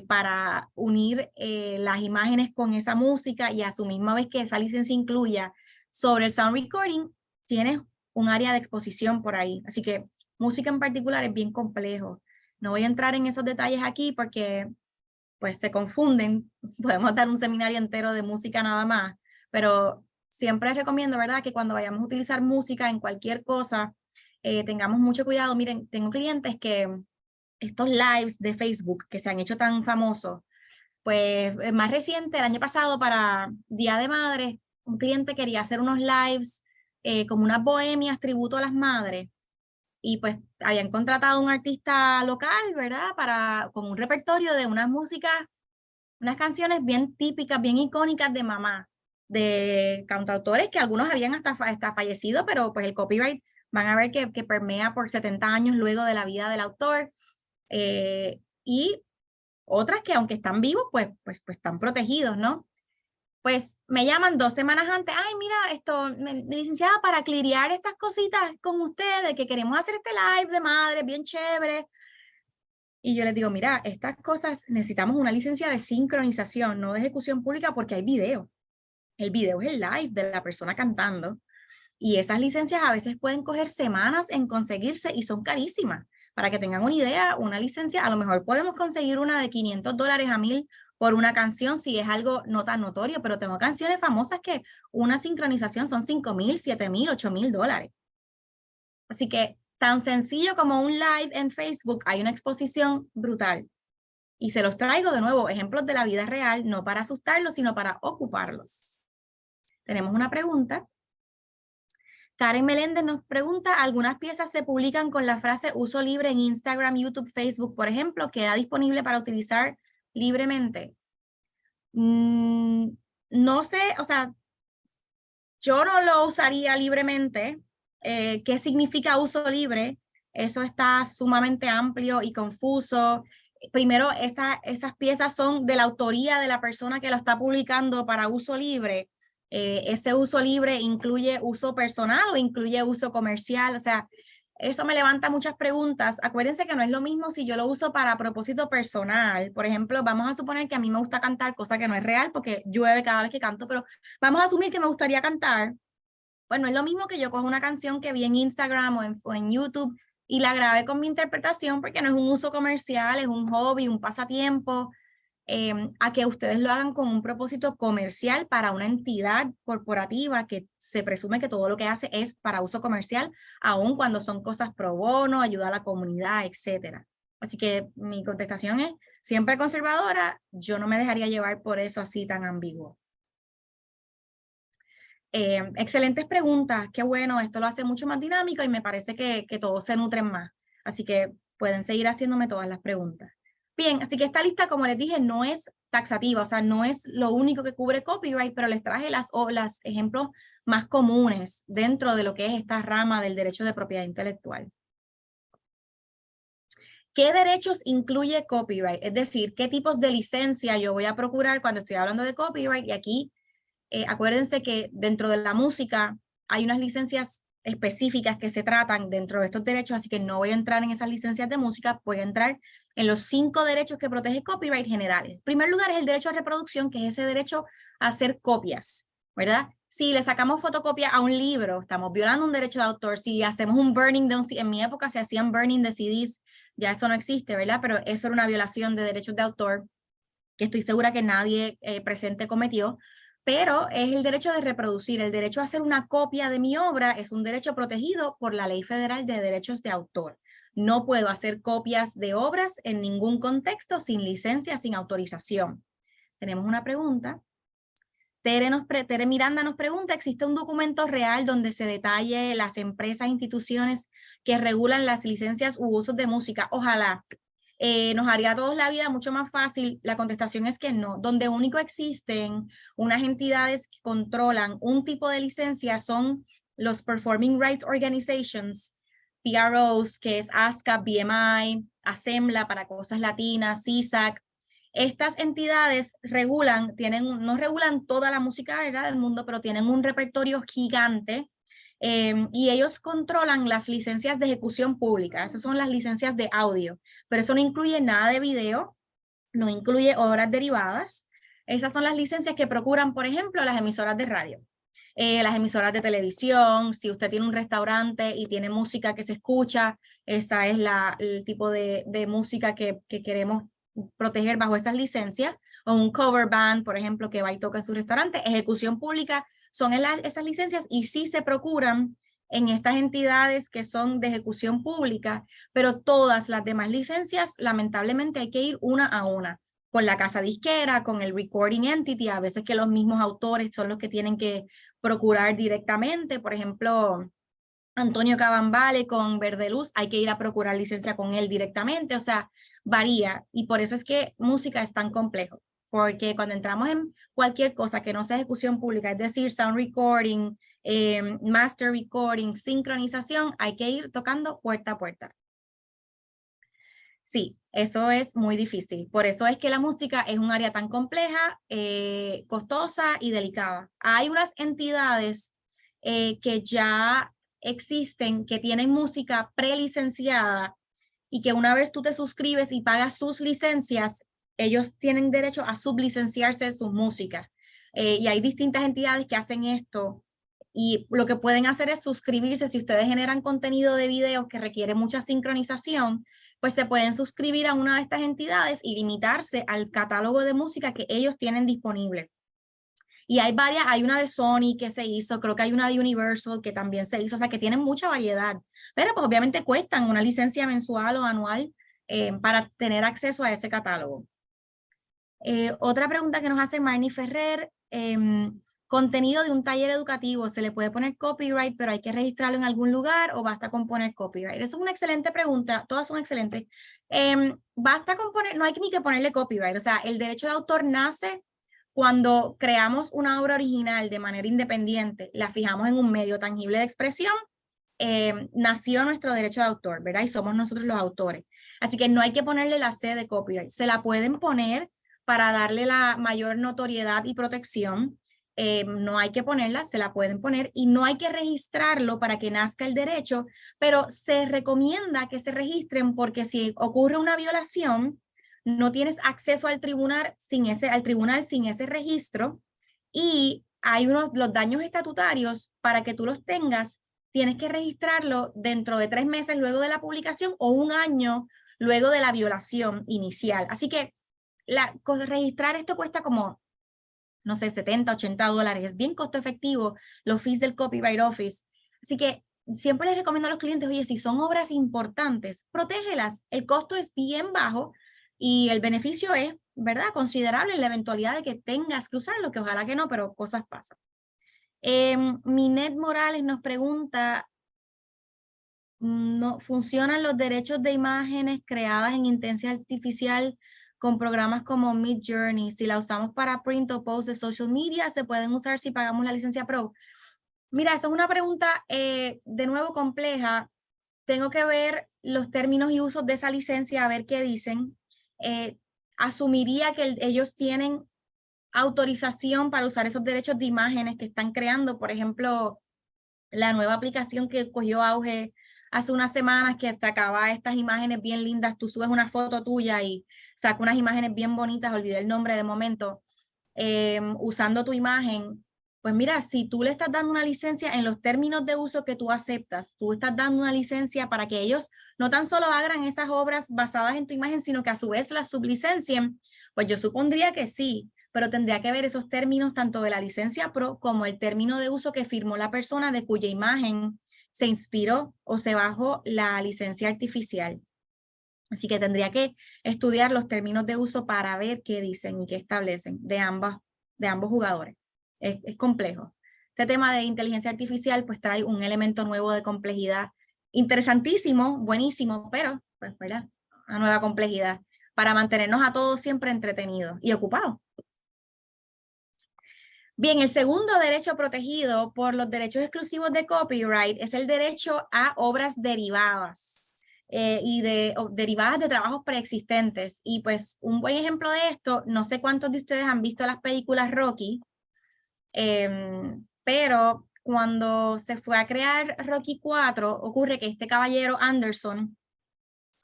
para unir las imágenes con esa música, y a su misma vez que esa licencia incluya sobre el sound recording, tienes un área de exposición por ahí. Así que música en particular es bien complejo. No voy a entrar en esos detalles aquí porque pues se confunden. Podemos dar un seminario entero de música nada más, pero siempre recomiendo, ¿verdad?, que cuando vayamos a utilizar música en cualquier cosa, tengamos mucho cuidado. Miren, tengo clientes que estos lives de Facebook que se han hecho tan famosos, pues más reciente, el año pasado para Día de Madres, un cliente quería hacer unos lives como unas bohemias tributo a las madres, y pues habían contratado a un artista local, ¿verdad?, con un repertorio de unas músicas, unas canciones bien típicas, bien icónicas de mamá, de cantautores que algunos habían hasta fallecido, pero pues el copyright van a ver que permea por 70 años luego de la vida del autor, y otras que aunque están vivos, pues están protegidos, ¿no? Pues me llaman 2 semanas antes, ay, mira, licenciada, para clirear estas cositas con ustedes, que queremos hacer este live de madre, bien chévere. Y yo les digo, mira, estas cosas necesitamos una licencia de sincronización, no de ejecución pública, porque hay video. El video es el live de la persona cantando, y esas licencias a veces pueden coger semanas en conseguirse y son carísimas. Para que tengan una idea, una licencia, a lo mejor podemos conseguir una de $500 a $1,000 por una canción si es algo no tan notorio, pero tengo canciones famosas que una sincronización son $5,000, $7,000, $8,000. Así que tan sencillo como un live en Facebook, hay una exposición brutal. Y se los traigo de nuevo, ejemplos de la vida real, no para asustarlos, sino para ocuparlos. Tenemos una pregunta. Karen Meléndez nos pregunta, ¿algunas piezas se publican con la frase uso libre en Instagram, YouTube, Facebook, por ejemplo? ¿Queda disponible para utilizar libremente? No sé, o sea, yo no lo usaría libremente. ¿Qué significa uso libre? Eso está sumamente amplio y confuso. Primero, esas piezas son de la autoría de la persona que lo está publicando para uso libre. Ese uso libre incluye uso personal o incluye uso comercial. O sea, eso me levanta muchas preguntas. Acuérdense que no es lo mismo si yo lo uso para propósito personal. Por ejemplo, vamos a suponer que a mí me gusta cantar, cosa que no es real porque llueve cada vez que canto, pero vamos a asumir que me gustaría cantar. Bueno, es lo mismo que yo cojo una canción que vi en Instagram o en YouTube y la grabé con mi interpretación, porque no es un uso comercial, es un hobby, un pasatiempo, a que ustedes lo hagan con un propósito comercial para una entidad corporativa que se presume que todo lo que hace es para uso comercial, aun cuando son cosas pro bono, ayuda a la comunidad, etcétera. Así que mi contestación es siempre conservadora, yo no me dejaría llevar por eso así tan ambiguo. Excelentes preguntas, qué bueno, esto lo hace mucho más dinámico y me parece que todos se nutren más. Así que pueden seguir haciéndome todas las preguntas. Bien, así que esta lista, como les dije, no es taxativa, o sea, no es lo único que cubre copyright, pero les traje los ejemplos más comunes dentro de lo que es esta rama del derecho de propiedad intelectual. ¿Qué derechos incluye copyright? Es decir, ¿qué tipos de licencia yo voy a procurar cuando estoy hablando de copyright? Y aquí, acuérdense que dentro de la música hay unas licencias específicas que se tratan dentro de estos derechos, así que no voy a entrar en esas licencias de música, voy a entrar en los 5 derechos que protege copyright generales. En primer lugar es el derecho a reproducción, que es ese derecho a hacer copias, ¿verdad? Si le sacamos fotocopia a un libro, estamos violando un derecho de autor. Si hacemos un burning de un CD, en mi época se hacían burning de CDs, ya eso no existe, ¿verdad? Pero eso era una violación de derechos de autor que estoy segura que nadie presente cometió, pero es el derecho de reproducir, el derecho a hacer una copia de mi obra es un derecho protegido por la Ley Federal de Derechos de Autor. No puedo hacer copias de obras en ningún contexto sin licencia, sin autorización. Tenemos una pregunta. Tere Miranda nos pregunta, ¿existe un documento real donde se detalle las empresas e instituciones que regulan las licencias u usos de música? Ojalá. Nos haría a todos la vida mucho más fácil. La contestación es que no. Donde único existen unas entidades que controlan un tipo de licencia son los Performing Rights Organizations, PROs, que es ASCAP, BMI, ASEMBLA para cosas latinas, CISAC. Estas entidades regulan, no regulan toda la música, ¿verdad?, del mundo, pero tienen un repertorio gigante y ellos controlan las licencias de ejecución pública. Esas son las licencias de audio, pero eso no incluye nada de video, no incluye obras derivadas. Esas son las licencias que procuran, por ejemplo, las emisoras de radio. Las emisoras de televisión, si usted tiene un restaurante y tiene música que se escucha, esa es el tipo de música que queremos proteger bajo esas licencias, o un cover band, por ejemplo, que va y toca en su restaurante. Ejecución pública son esas licencias y sí se procuran en estas entidades que son de ejecución pública, pero todas las demás licencias, lamentablemente hay que ir una a una, con la casa disquera, con el recording entity, a veces que los mismos autores son los que tienen que procurar directamente. Por ejemplo, Antonio Cabambale con Verde Luz, hay que ir a procurar licencia con él directamente, o sea, varía, y por eso es que música es tan complejo, porque cuando entramos en cualquier cosa que no sea ejecución pública, es decir, sound recording, master recording, sincronización, hay que ir tocando puerta a puerta. Sí, eso es muy difícil. Por eso es que la música es un área tan compleja, costosa y delicada. Hay unas entidades que ya existen, que tienen música prelicenciada y que una vez tú te suscribes y pagas sus licencias, ellos tienen derecho a sublicenciarse de sus músicas. Y hay distintas entidades que hacen esto. Y lo que pueden hacer es suscribirse. Si ustedes generan contenido de video que requiere mucha sincronización, pues se pueden suscribir a una de estas entidades y limitarse al catálogo de música que ellos tienen disponible. Y hay varias, hay una de Sony que se hizo, creo que hay una de Universal que también se hizo, o sea que tienen mucha variedad, pero pues obviamente cuestan una licencia mensual o anual para tener acceso a ese catálogo. Otra pregunta que nos hace Marnie Ferrer, contenido de un taller educativo, ¿se le puede poner copyright, pero hay que registrarlo en algún lugar o basta con poner copyright? Esa es una excelente pregunta, todas son excelentes. Basta con poner, no hay ni que ponerle copyright, o sea, el derecho de autor nace cuando creamos una obra original de manera independiente, la fijamos en un medio tangible de expresión, nació nuestro derecho de autor, ¿verdad? Y somos nosotros los autores. Así que no hay que ponerle la C de copyright, se la pueden poner para darle la mayor notoriedad y protección. No hay que ponerla, se la pueden poner y no hay que registrarlo para que nazca el derecho, pero se recomienda que se registren porque si ocurre una violación, no tienes acceso al tribunal sin ese registro y hay los daños estatutarios para que tú los tengas, tienes que registrarlo dentro de 3 meses luego de la publicación o 1 año luego de la violación inicial. Así que registrar esto cuesta como, no sé, $70, $80, es bien costo efectivo, los fees del Copyright Office. Así que siempre les recomiendo a los clientes, oye, si son obras importantes, protégelas, el costo es bien bajo y el beneficio es, ¿verdad?, considerable en la eventualidad de que tengas que usarlo, que ojalá que no, pero cosas pasan. Minet Morales nos pregunta, ¿no funcionan los derechos de imágenes creadas en inteligencia artificial con programas como Midjourney? Si la usamos para print o post de social media, ¿se pueden usar si pagamos la licencia Pro? Mira, esa es una pregunta de nuevo compleja. Tengo que ver los términos y usos de esa licencia a ver qué dicen. Asumiría que ellos tienen autorización para usar esos derechos de imágenes que están creando, por ejemplo, la nueva aplicación que cogió auge hace unas semanas que sacaba estas imágenes bien lindas. Tú subes una foto tuya y saca unas imágenes bien bonitas, olvidé el nombre de momento, usando tu imagen. Pues mira, si tú le estás dando una licencia en los términos de uso que tú aceptas, tú estás dando una licencia para que ellos no tan solo hagan esas obras basadas en tu imagen, sino que a su vez las sublicencien, pues yo supondría que sí, pero tendría que ver esos términos tanto de la licencia pro como el término de uso que firmó la persona de cuya imagen se inspiró o se bajó la licencia artificial. Así que tendría que estudiar los términos de uso para ver qué dicen y qué establecen de ambos jugadores. Es complejo. Este tema de inteligencia artificial pues trae un elemento nuevo de complejidad interesantísimo, buenísimo, pero pues, ¿verdad? Una nueva complejidad para mantenernos a todos siempre entretenidos y ocupados. Bien, el segundo derecho protegido por los derechos exclusivos de copyright es el derecho a obras derivadas derivadas de trabajos preexistentes. Y pues un buen ejemplo de esto, no sé cuántos de ustedes han visto las películas Rocky, pero cuando se fue a crear Rocky 4, ocurre que este caballero Anderson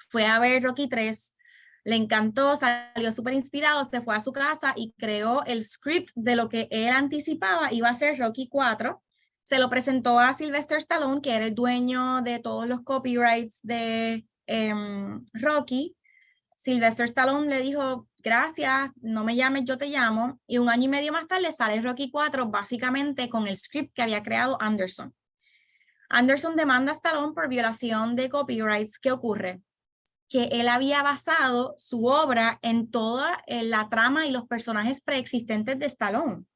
fue a ver Rocky 3, le encantó, salió súper inspirado, se fue a su casa y creó el script de lo que él anticipaba iba a ser Rocky 4. Se lo presentó a Sylvester Stallone, que era el dueño de todos los copyrights de Rocky. Sylvester Stallone le dijo, gracias, no me llames, yo te llamo. Y 1 año y medio más tarde sale Rocky 4, básicamente con el script que había creado Anderson. Anderson demanda a Stallone por violación de copyrights. ¿Qué ocurre? Que él había basado su obra en toda la trama y los personajes preexistentes de Stallone.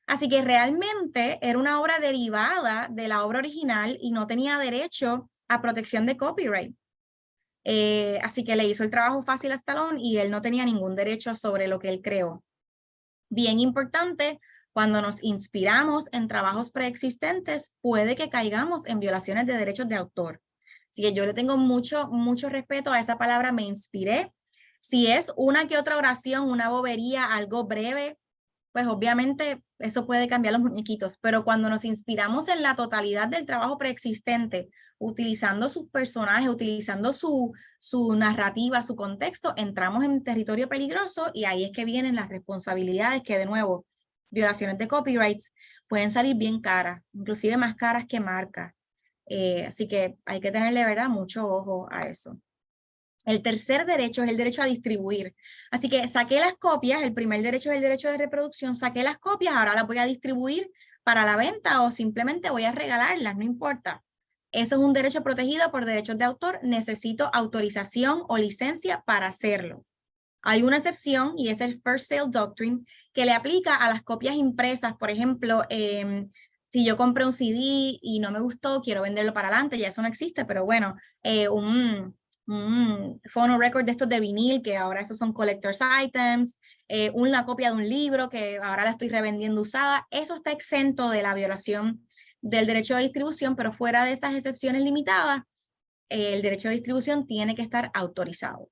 Así que realmente era una obra derivada de la obra original y no tenía derecho a protección de copyright. Así que le hizo el trabajo fácil a Stallone y él no tenía ningún derecho sobre lo que él creó. Bien importante, cuando nos inspiramos en trabajos preexistentes, puede que caigamos en violaciones de derechos de autor. Así que yo le tengo mucho respeto a esa palabra, me inspiré. Si es una que otra oración, una bobería, algo breve, pues obviamente eso puede cambiar los muñequitos, pero cuando nos inspiramos en la totalidad del trabajo preexistente, utilizando sus personajes, utilizando su narrativa, su contexto, entramos en territorio peligroso y ahí es que vienen las responsabilidades que, de nuevo, violaciones de copyrights pueden salir bien caras, inclusive más caras que marcas. Así que hay que tenerle, ¿verdad?, mucho ojo a eso. El tercer derecho es el derecho a distribuir. Así que saqué las copias, el primer derecho es el derecho de reproducción, saqué las copias, ahora las voy a distribuir para la venta o simplemente voy a regalarlas, no importa. Eso es un derecho protegido por derechos de autor, necesito autorización o licencia para hacerlo. Hay una excepción y es el First Sale Doctrine que le aplica a las copias impresas. Por ejemplo, si yo compré un CD y no me gustó, quiero venderlo para adelante, ya eso no existe, pero bueno, un phonorecord de estos de vinil, que ahora esos son collector's items, una copia de un libro que ahora la estoy revendiendo usada, eso está exento de la violación del derecho de distribución, pero fuera de esas excepciones limitadas, el derecho de distribución tiene que estar autorizado.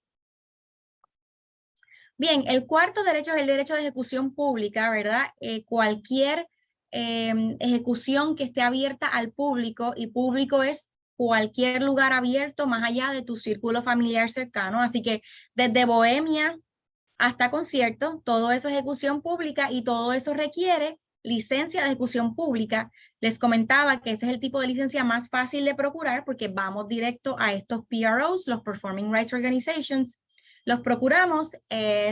Bien, el cuarto derecho es el derecho de ejecución pública, ¿verdad? Cualquier ejecución que esté abierta al público, y público es cualquier lugar abierto más allá de tu círculo familiar cercano. Así que desde bohemia hasta conciertos, todo eso es ejecución pública y todo eso requiere licencia de ejecución pública. Les comentaba que ese es el tipo de licencia más fácil de procurar porque vamos directo a estos PROs, los Performing Rights Organizations. Los procuramos,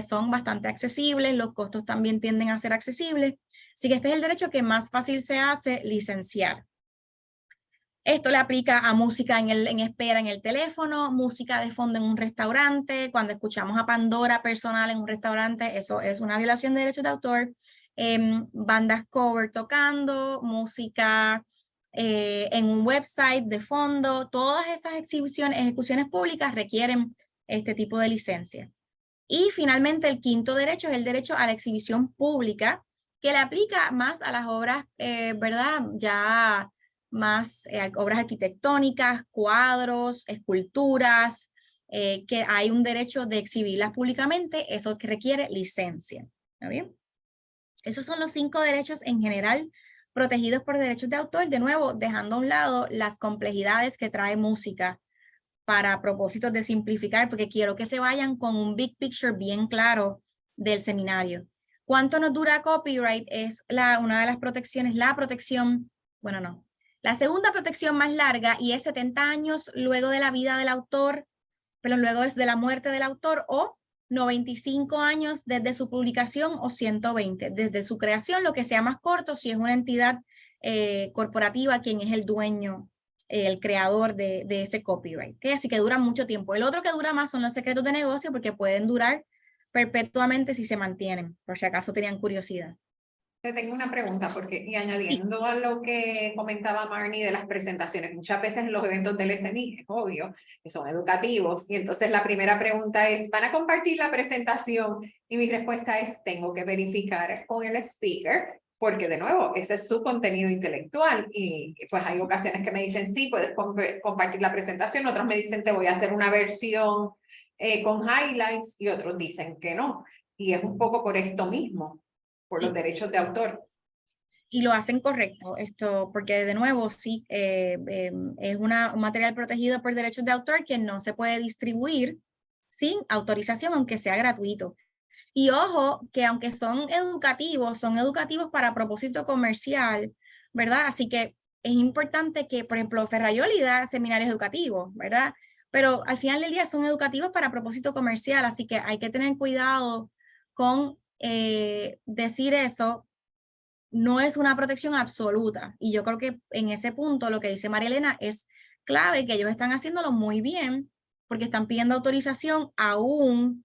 son bastante accesibles, los costos también tienden a ser accesibles. Así que este es el derecho que más fácil se hace licenciar. Esto le aplica a música en espera en el teléfono, música de fondo en un restaurante, cuando escuchamos a Pandora personal en un restaurante, eso es una violación de derechos de autor. Bandas cover tocando, música en un website de fondo, todas esas ejecuciones públicas requieren este tipo de licencia. Y finalmente el quinto derecho es el derecho a la exhibición pública, que le aplica más a las obras, ¿verdad?, ya más obras arquitectónicas, cuadros, esculturas, que hay un derecho de exhibirlas públicamente, eso que requiere licencia. ¿Está bien? Esos son los 5 derechos en general protegidos por derechos de autor, de nuevo, dejando a un lado las complejidades que trae música para propósitos de simplificar, porque quiero que se vayan con un big picture bien claro del seminario. ¿Cuánto nos dura copyright? Es una de las protecciones, la segunda protección más larga, y es 70 años luego de la vida del autor, pero luego es de la muerte del autor, o 95 años desde su publicación, o 120 desde su creación, lo que sea más corto si es una entidad corporativa quien es el dueño, el creador de ese copyright. ¿Okay? Así que dura mucho tiempo. El otro que dura más son los secretos de negocio, porque pueden durar perpetuamente si se mantienen, por si acaso tenían curiosidad. Te tengo una pregunta, porque y añadiendo a lo que comentaba Marnie de las presentaciones, muchas veces en los eventos del SMI, es obvio, que son educativos, y entonces la primera pregunta es, ¿van a compartir la presentación? Y mi respuesta es, tengo que verificar con el speaker, porque de nuevo, ese es su contenido intelectual, y pues hay ocasiones que me dicen, sí, puedes compartir la presentación, otros me dicen, te voy a hacer una versión con highlights, y otros dicen que no, y es un poco por esto mismo. Por los derechos de autor. Y lo hacen correcto, porque de nuevo, sí, es un material protegido por derechos de autor que no se puede distribuir sin autorización, aunque sea gratuito. Y ojo, que aunque son educativos para propósito comercial, ¿verdad? Así que es importante que, por ejemplo, Ferrayoli da seminarios educativos, ¿verdad? Pero al final del día son educativos para propósito comercial, así que hay que tener cuidado con decir eso. No es una protección absoluta, y yo creo que en ese punto lo que dice María Elena es clave, que ellos están haciéndolo muy bien, porque están pidiendo autorización aún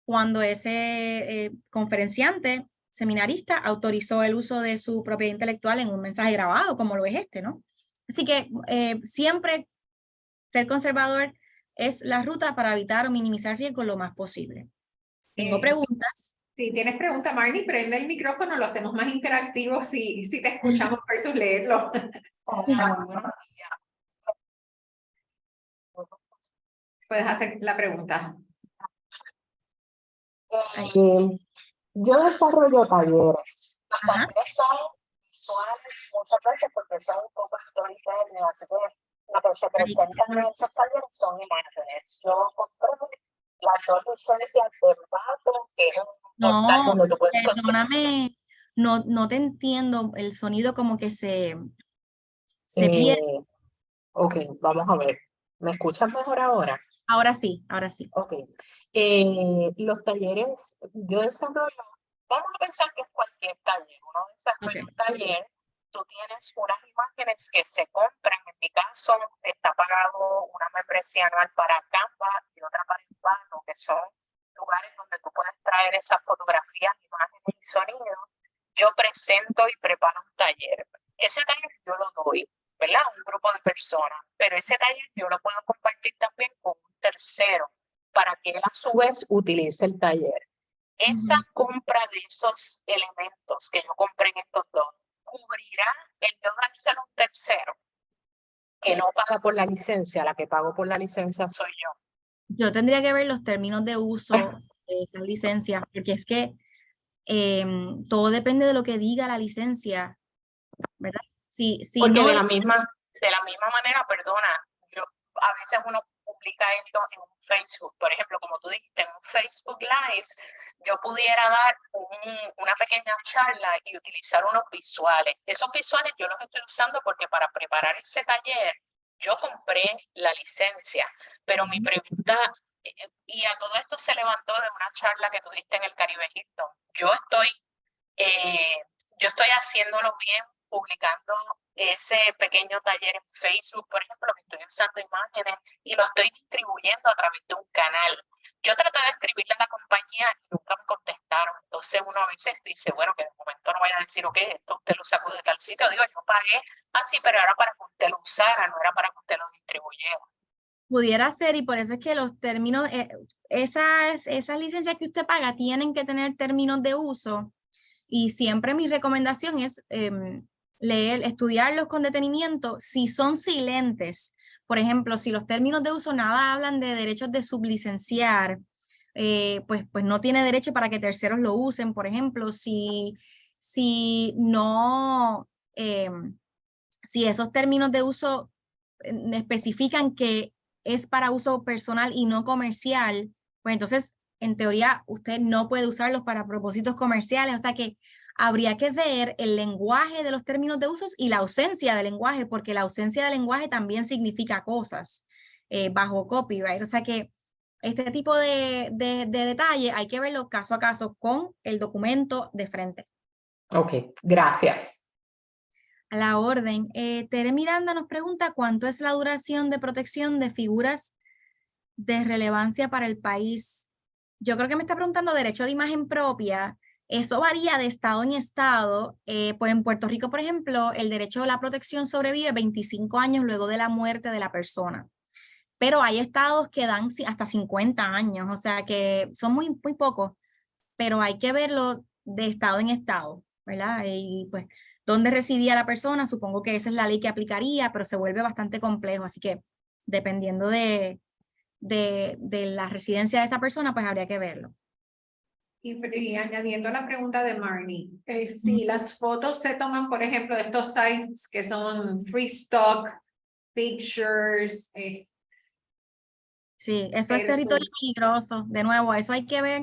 cuando ese conferenciante, seminarista, autorizó el uso de su propiedad intelectual en un mensaje grabado, como lo es este, ¿no? Así que siempre ser conservador es la ruta para evitar o minimizar riesgos lo más posible. Tengo preguntas. Si tienes pregunta, Marnie, prende el micrófono, lo hacemos más interactivo si te escuchamos versus leerlo. Puedes hacer la pregunta. Yo desarrollo talleres. Los talleres son visuales muchas veces porque son un poco storytelling, así que lo que se presentan en esos talleres son imágenes. Yo compré las 2 licencias de Pato, que es un portal donde tú puedes perdóname, no te entiendo, el sonido como que se pierde. Ok, vamos a ver. ¿Me escuchas mejor ahora? Ahora sí, ahora sí. Ok. Los talleres, yo desarrollo, vamos a pensar que es cualquier taller. Uno desarrolla un taller, tú tienes unas imágenes que se compran. En mi caso, está pagado una membresía anual para Canva y otra para Envato, que son lugares donde tú puedes traer esas fotografías, imágenes y sonidos. Yo presento y preparo un taller. Ese taller yo lo doy, ¿verdad? Un grupo de personas, pero ese taller yo lo puedo compartir también con un tercero para que él a su vez utilice el taller. Esa compra de esos elementos que yo compré en estos 2 cubrirá el yo dárselo a un tercero que no paga por la licencia. La que pago por la licencia soy yo. Yo tendría que ver los términos de uso de esas licencias, porque es que todo depende de lo que diga la licencia, ¿verdad? Porque no, de la misma manera, perdona, a veces uno publica esto en un Facebook, por ejemplo, como tú dijiste, en un Facebook Live, yo pudiera dar una pequeña charla y utilizar unos visuales. Esos visuales yo los estoy usando porque para preparar ese taller yo compré la licencia, pero mi pregunta, y a todo esto se levantó de una charla que tú diste en el Caribe Hilton. Yo estoy haciéndolo bien, publicando ese pequeño taller en Facebook, por ejemplo, que estoy usando imágenes y lo estoy distribuyendo a través de un canal. Yo traté de escribirle a la compañía y nunca me contestaron. Entonces uno a veces dice, bueno, que de momento no vaya a decir, ok, esto usted lo sacó de tal sitio. Digo, yo pagué así, pero era para que usted lo usara, no era para que usted lo distribuyera. Pudiera ser, y por eso es que los términos, esas licencias que usted paga tienen que tener términos de uso, y siempre mi recomendación es leer, estudiarlos con detenimiento. Si son silentes, por ejemplo, si los términos de uso nada hablan de derechos de sublicenciar, pues no tiene derecho para que terceros lo usen, por ejemplo, si no, si esos términos de uso especifican que es para uso personal y no comercial, pues entonces, en teoría, usted no puede usarlos para propósitos comerciales, o sea que habría que ver el lenguaje de los términos de usos y la ausencia de lenguaje, porque la ausencia de lenguaje también significa cosas bajo copyright, o sea que este tipo de detalle hay que verlo caso a caso con el documento de frente. Ok, gracias. A la orden. Tere Miranda nos pregunta cuánto es la duración de protección de figuras de relevancia para el país. Yo creo que me está preguntando derecho de imagen propia. Eso varía de estado en estado. Pues en Puerto Rico, por ejemplo, el derecho a la protección sobrevive 25 años luego de la muerte de la persona. Pero hay estados que dan hasta 50 años, o sea que son muy pocos, pero hay que verlo de estado en estado, ¿verdad? Y pues, ¿dónde residía la persona? Supongo que esa es la ley que aplicaría, pero se vuelve bastante complejo, así que dependiendo de la residencia de esa persona, pues habría que verlo. Y añadiendo la pregunta de Marnie, si las fotos se toman, por ejemplo, de estos sites que son Free Stock Pictures, Sí, eso es territorio peligroso. De nuevo, eso hay que ver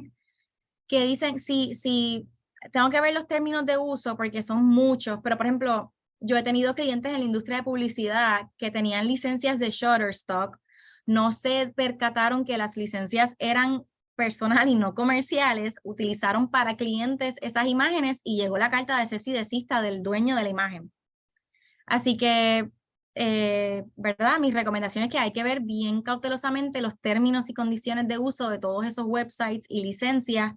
que dicen, si tengo que ver los términos de uso porque son muchos, pero por ejemplo, yo he tenido clientes en la industria de publicidad que tenían licencias de Shutterstock, no se percataron que las licencias eran personal y no comerciales, utilizaron para clientes esas imágenes y llegó la carta de cese y desista del dueño de la imagen. Así que, ¿verdad? Mi recomendación es que hay que ver bien cautelosamente los términos y condiciones de uso de todos esos websites y licencias,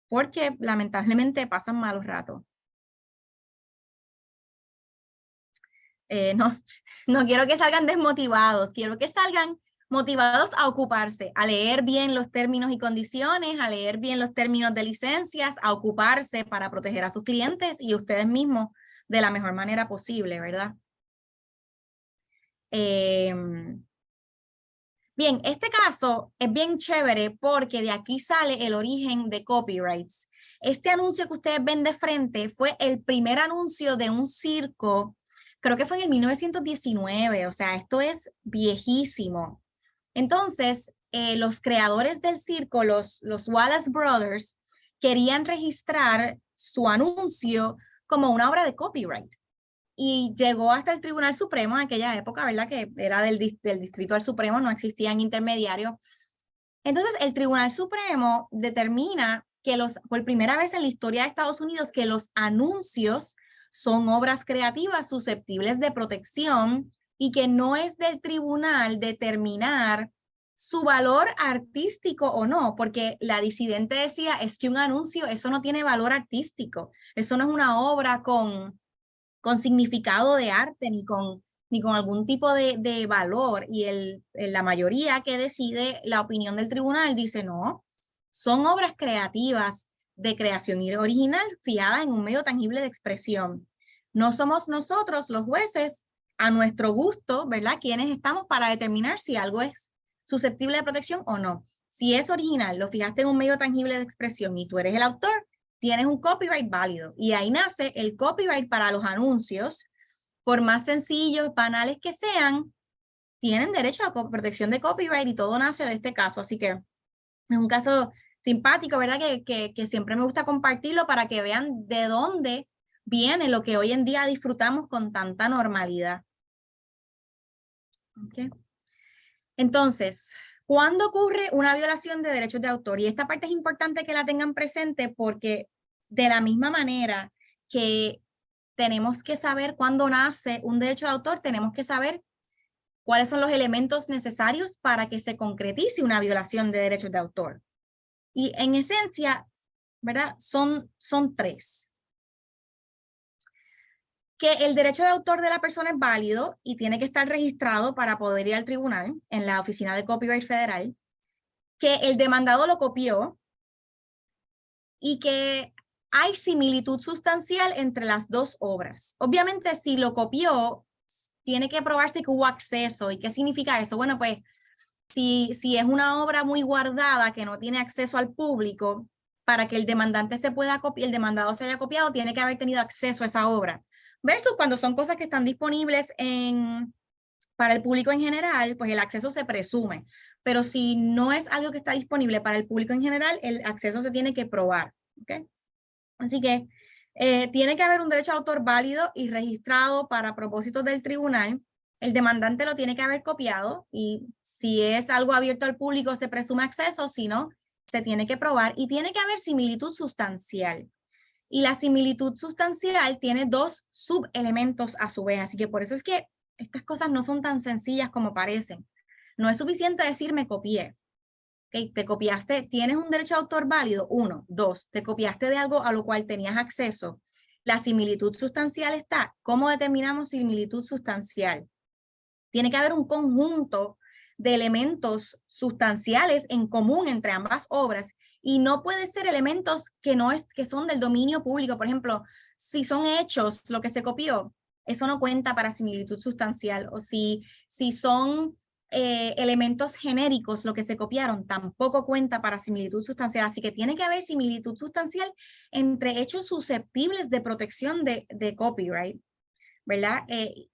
porque lamentablemente pasan malos ratos. No quiero que salgan desmotivados, quiero que salgan motivados a ocuparse, a leer bien los términos y condiciones, a leer bien los términos de licencias, a ocuparse para proteger a sus clientes y ustedes mismos de la mejor manera posible, ¿verdad? Bien, este caso es bien chévere porque de aquí sale el origen de copyrights. Este anuncio que ustedes ven de frente fue el primer anuncio de un circo, creo que fue en el 1919, o sea, esto es viejísimo. Entonces, los creadores del circo, los Wallace Brothers, querían registrar su anuncio como una obra de copyright. Y llegó hasta el Tribunal Supremo en aquella época, ¿verdad? Que era del Distrito al Supremo, no existían intermediarios. Entonces, el Tribunal Supremo determina que por primera vez en la historia de Estados Unidos, que los anuncios son obras creativas susceptibles de protección y que no es del tribunal determinar su valor artístico o no, porque la disidente decía, es que un anuncio, eso no tiene valor artístico, eso no es una obra con significado de arte ni con algún tipo de valor, y la mayoría que decide la opinión del tribunal dice no, son obras creativas de creación original fijadas en un medio tangible de expresión. No somos nosotros los jueces a nuestro gusto, ¿verdad? Quienes estamos para determinar si algo es susceptible de protección o no. Si es original, lo fijaste en un medio tangible de expresión y tú eres el autor, tienes un copyright válido. Y ahí nace el copyright para los anuncios, por más sencillos, banales que sean, tienen derecho a protección de copyright y todo nace de este caso. Así que es un caso simpático, ¿verdad? Que siempre me gusta compartirlo para que vean de dónde viene lo que hoy en día disfrutamos con tanta normalidad. Okay. Entonces, ¿cuándo ocurre una violación de derechos de autor? Y esta parte es importante que la tengan presente porque de la misma manera que tenemos que saber cuándo nace un derecho de autor, tenemos que saber cuáles son los elementos necesarios para que se concretice una violación de derechos de autor. Y en esencia, ¿verdad? Son tres. Que el derecho de autor de la persona es válido y tiene que estar registrado para poder ir al tribunal en la Oficina de Copyright Federal, que el demandado lo copió y que hay similitud sustancial entre las dos obras. Obviamente, si lo copió, tiene que probarse que hubo acceso. ¿Y qué significa eso? Bueno, pues, si es una obra muy guardada que no tiene acceso al público, para que el demandante se pueda copiar, el demandado se haya copiado, tiene que haber tenido acceso a esa obra. Versus cuando son cosas que están disponibles para el público en general, pues el acceso se presume. Pero si no es algo que está disponible para el público en general, el acceso se tiene que probar. ¿Okay? Así que tiene que haber un derecho de autor válido y registrado para propósitos del tribunal. El demandante lo tiene que haber copiado y si es algo abierto al público se presume acceso, si no, se tiene que probar y tiene que haber similitud sustancial. Y la similitud sustancial tiene dos subelementos a su vez, así que por eso es que estas cosas no son tan sencillas como parecen. No es suficiente decir me copié. Okay, te copiaste, tienes un derecho de autor válido, 1, 2, te copiaste de algo a lo cual tenías acceso. La similitud sustancial está. ¿Cómo determinamos similitud sustancial? Tiene que haber un conjunto de elementos sustanciales en común entre ambas obras y no puede ser elementos que son del dominio público. Por ejemplo, si son hechos lo que se copió, eso no cuenta para similitud sustancial. O si son elementos genéricos, lo que se copiaron, tampoco cuenta para similitud sustancial. Así que tiene que haber similitud sustancial entre hechos susceptibles de protección de copyright, ¿verdad?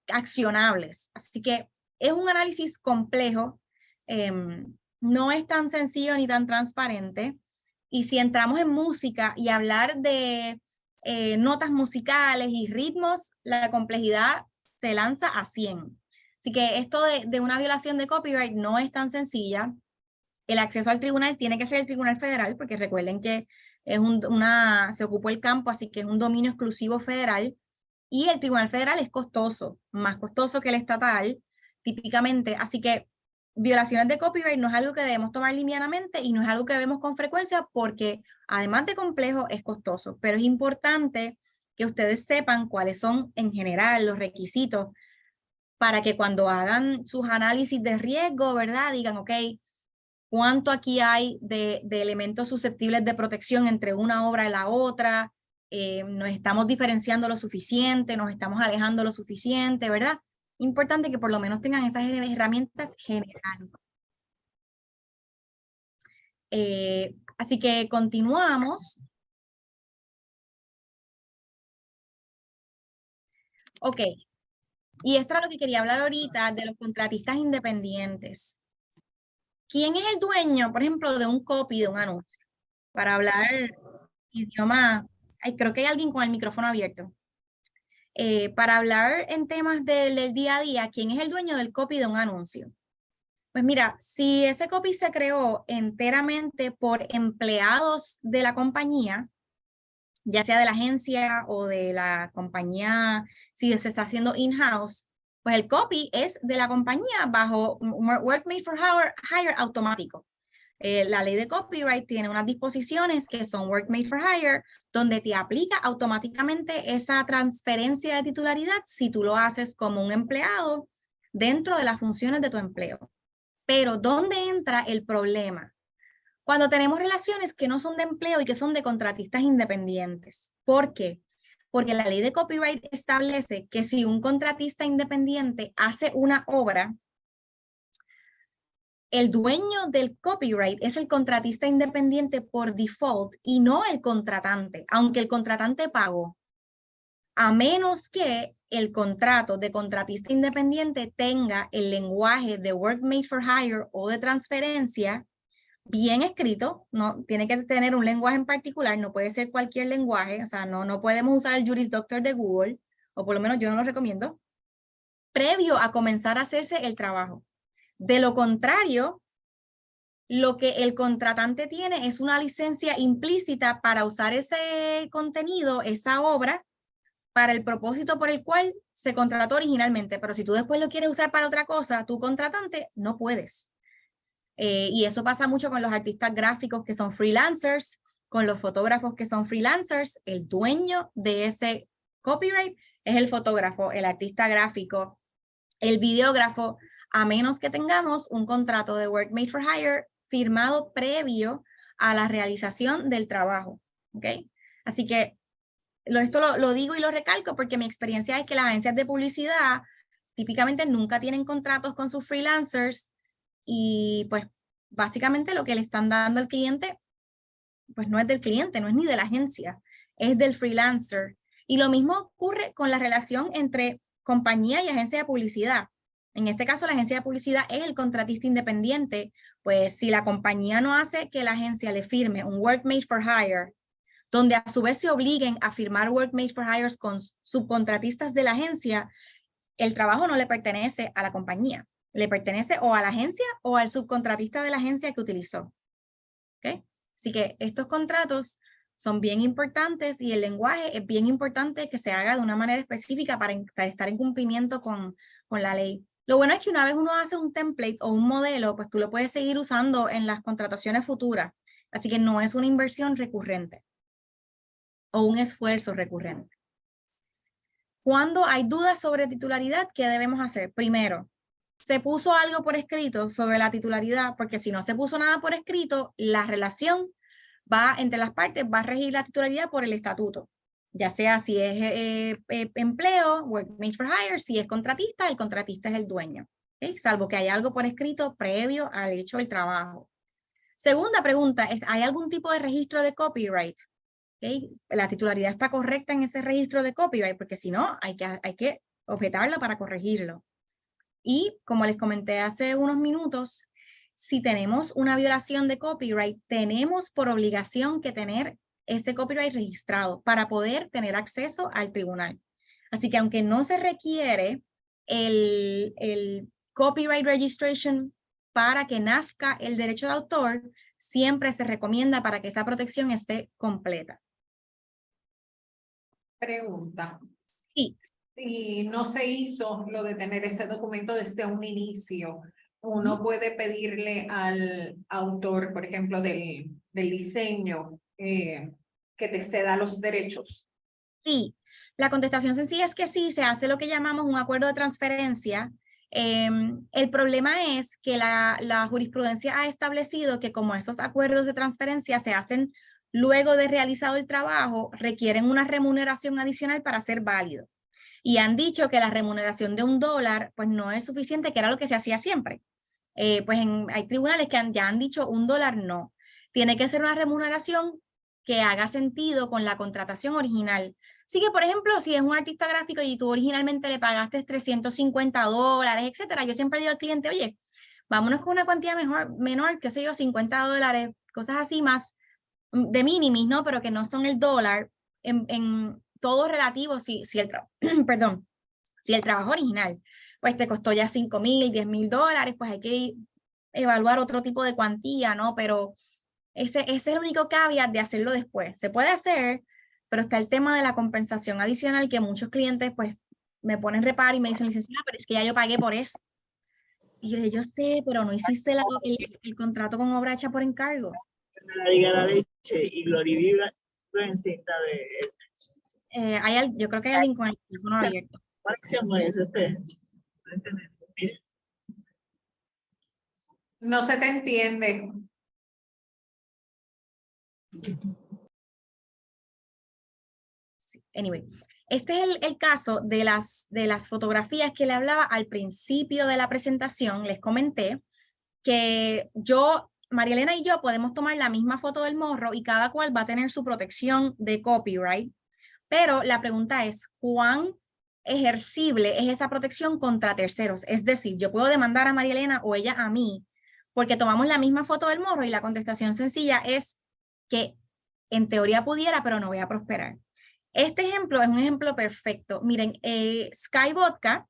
Accionables. Así que es un análisis complejo, no es tan sencillo ni tan transparente. Y si entramos en música y hablar de notas musicales y ritmos, la complejidad se lanza a 100. Así que esto de una violación de copyright no es tan sencilla. El acceso al tribunal tiene que ser el Tribunal Federal, porque recuerden que es se ocupó el campo, así que es un dominio exclusivo federal. Y el Tribunal Federal es costoso, más costoso que el estatal, típicamente. Así que violaciones de copyright no es algo que debemos tomar livianamente y no es algo que vemos con frecuencia porque, además de complejo, es costoso. Pero es importante que ustedes sepan cuáles son en general los requisitos para que cuando hagan sus análisis de riesgo, ¿verdad? Digan, ok, ¿cuánto aquí hay de elementos susceptibles de protección entre una obra y la otra? Nos estamos diferenciando lo suficiente, nos estamos alejando lo suficiente, ¿verdad? Importante que por lo menos tengan esas herramientas generales. Así que continuamos. Ok. Y esto era lo que quería hablar ahorita de los contratistas independientes. ¿Quién es el dueño, por ejemplo, de un copy de un anuncio? Para hablar idioma, creo que hay alguien con el micrófono abierto. Para hablar en temas del día a día, ¿quién es el dueño del copy de un anuncio? Pues mira, si ese copy se creó enteramente por empleados de la compañía, ya sea de la agencia o de la compañía, si se está haciendo in-house, pues el copy es de la compañía bajo Work Made for Hire automático. La ley de copyright tiene unas disposiciones que son Work Made for Hire, donde te aplica automáticamente esa transferencia de titularidad si tú lo haces como un empleado dentro de las funciones de tu empleo. Pero ¿dónde entra el problema? Cuando tenemos relaciones que no son de empleo y que son de contratistas independientes. ¿Por qué? Porque la ley de copyright establece que si un contratista independiente hace una obra, el dueño del copyright es el contratista independiente por default y no el contratante, aunque el contratante pagó, a menos que el contrato de contratista independiente tenga el lenguaje de Work Made for Hire o de transferencia bien escrito, no tiene que tener un lenguaje en particular, no puede ser cualquier lenguaje, o sea, no podemos usar el Juris Doctor de Google, o por lo menos yo no lo recomiendo, previo a comenzar a hacerse el trabajo. De lo contrario, lo que el contratante tiene es una licencia implícita para usar ese contenido, esa obra, para el propósito por el cual se contrató originalmente, pero si tú después lo quieres usar para otra cosa, tu contratante no puedes. Y eso pasa mucho con los artistas gráficos que son freelancers, con los fotógrafos que son freelancers. El dueño de ese copyright es el fotógrafo, el artista gráfico, el videógrafo, a menos que tengamos un contrato de Work Made for Hire firmado previo a la realización del trabajo. ¿Okay? Así que esto lo digo y lo recalco porque mi experiencia es que las agencias de publicidad típicamente nunca tienen contratos con sus freelancers y pues básicamente lo que le están dando al cliente pues no es del cliente, no es ni de la agencia, es del freelancer. Y lo mismo ocurre con la relación entre compañía y agencia de publicidad. En este caso, la agencia de publicidad es el contratista independiente, pues si la compañía no hace que la agencia le firme un Work Made for Hire, donde a su vez se obliguen a firmar Work Made for Hires con subcontratistas de la agencia, el trabajo no le pertenece a la compañía, le pertenece o a la agencia o al subcontratista de la agencia que utilizó. ¿Okay? Así que estos contratos son bien importantes y el lenguaje es bien importante que se haga de una manera específica para estar en cumplimiento con la ley. Lo bueno es que una vez uno hace un template o un modelo, pues tú lo puedes seguir usando en las contrataciones futuras. Así que no es una inversión recurrente o un esfuerzo recurrente. Cuando hay dudas sobre titularidad, ¿qué debemos hacer? Primero, se puso algo por escrito sobre la titularidad, porque si no se puso nada por escrito, la relación entre las partes va a regir la titularidad por el estatuto, ya sea si es empleo, Work Made for Hire, si es contratista, el contratista es el dueño, ¿okay? Salvo que haya algo por escrito previo al hecho del trabajo. Segunda pregunta, ¿hay algún tipo de registro de copyright? ¿Okay? La titularidad está correcta en ese registro de copyright, porque si no, hay que objetarlo para corregirlo. Y como les comenté hace unos minutos, si tenemos una violación de copyright, tenemos por obligación que tener ese copyright registrado para poder tener acceso al tribunal. Así que aunque no se requiere el copyright registration para que nazca el derecho de autor, siempre se recomienda para que esa protección esté completa. Pregunta. Sí. Si no se hizo lo de tener ese documento desde un inicio, uno puede pedirle al autor, por ejemplo, del diseño, que te ceda los derechos. Sí, la contestación sencilla es que sí, se hace lo que llamamos un acuerdo de transferencia. El problema es que la jurisprudencia ha establecido que como esos acuerdos de transferencia se hacen luego de realizado el trabajo, requieren una remuneración adicional para ser válido. Y han dicho que la remuneración de $1 pues no es suficiente, que era lo que se hacía siempre. Pues hay tribunales que ya han dicho $1 no. Tiene que ser una remuneración que haga sentido con la contratación original. Así que, por ejemplo, si es un artista gráfico y tú originalmente le pagaste $350, etcétera, yo siempre digo al cliente, oye, vámonos con una cuantía menor, qué sé yo, $50, cosas así más de minimis, ¿no? Pero que no son el dólar en todo relativo, si el perdón, si el trabajo original pues te costó ya $5,000, $10,000, pues hay que evaluar otro tipo de cuantía, ¿no? Pero ese es el único caveat de hacerlo después. Se puede hacer, pero está el tema de la compensación adicional que muchos clientes pues me ponen reparo y me dicen, licenciada, pero es que ya yo pagué por eso. Y yo le digo, yo sé, pero no hiciste el contrato con obra hecha por encargo. La Liga de la Leche y Glorivibra en cinta de... Yo creo que hay alguien con el teléfono abierto. Conexión con ese. No se te entiende. Anyway, este es el caso de las fotografías que le hablaba al principio de la presentación. Les comenté que María Elena y yo podemos tomar la misma foto del morro y cada cual va a tener su protección de copyright. Pero la pregunta es, ¿cuán ejercible es esa protección contra terceros? Es decir, yo puedo demandar a María Elena o ella a mí porque tomamos la misma foto del morro y la contestación sencilla es que en teoría pudiera, pero no voy a prosperar. Este ejemplo es un ejemplo perfecto. Miren, Sky Vodka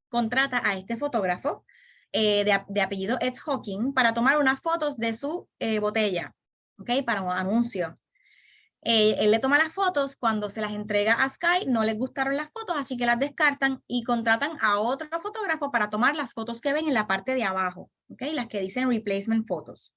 contrata a este fotógrafo de apellido Ed Hawking para tomar unas fotos de su botella, ¿ok? Para un anuncio. Él le toma las fotos, cuando se las entrega a Sky no les gustaron las fotos, así que las descartan y contratan a otro fotógrafo para tomar las fotos que ven en la parte de abajo, ¿ok? Las que dicen replacement photos.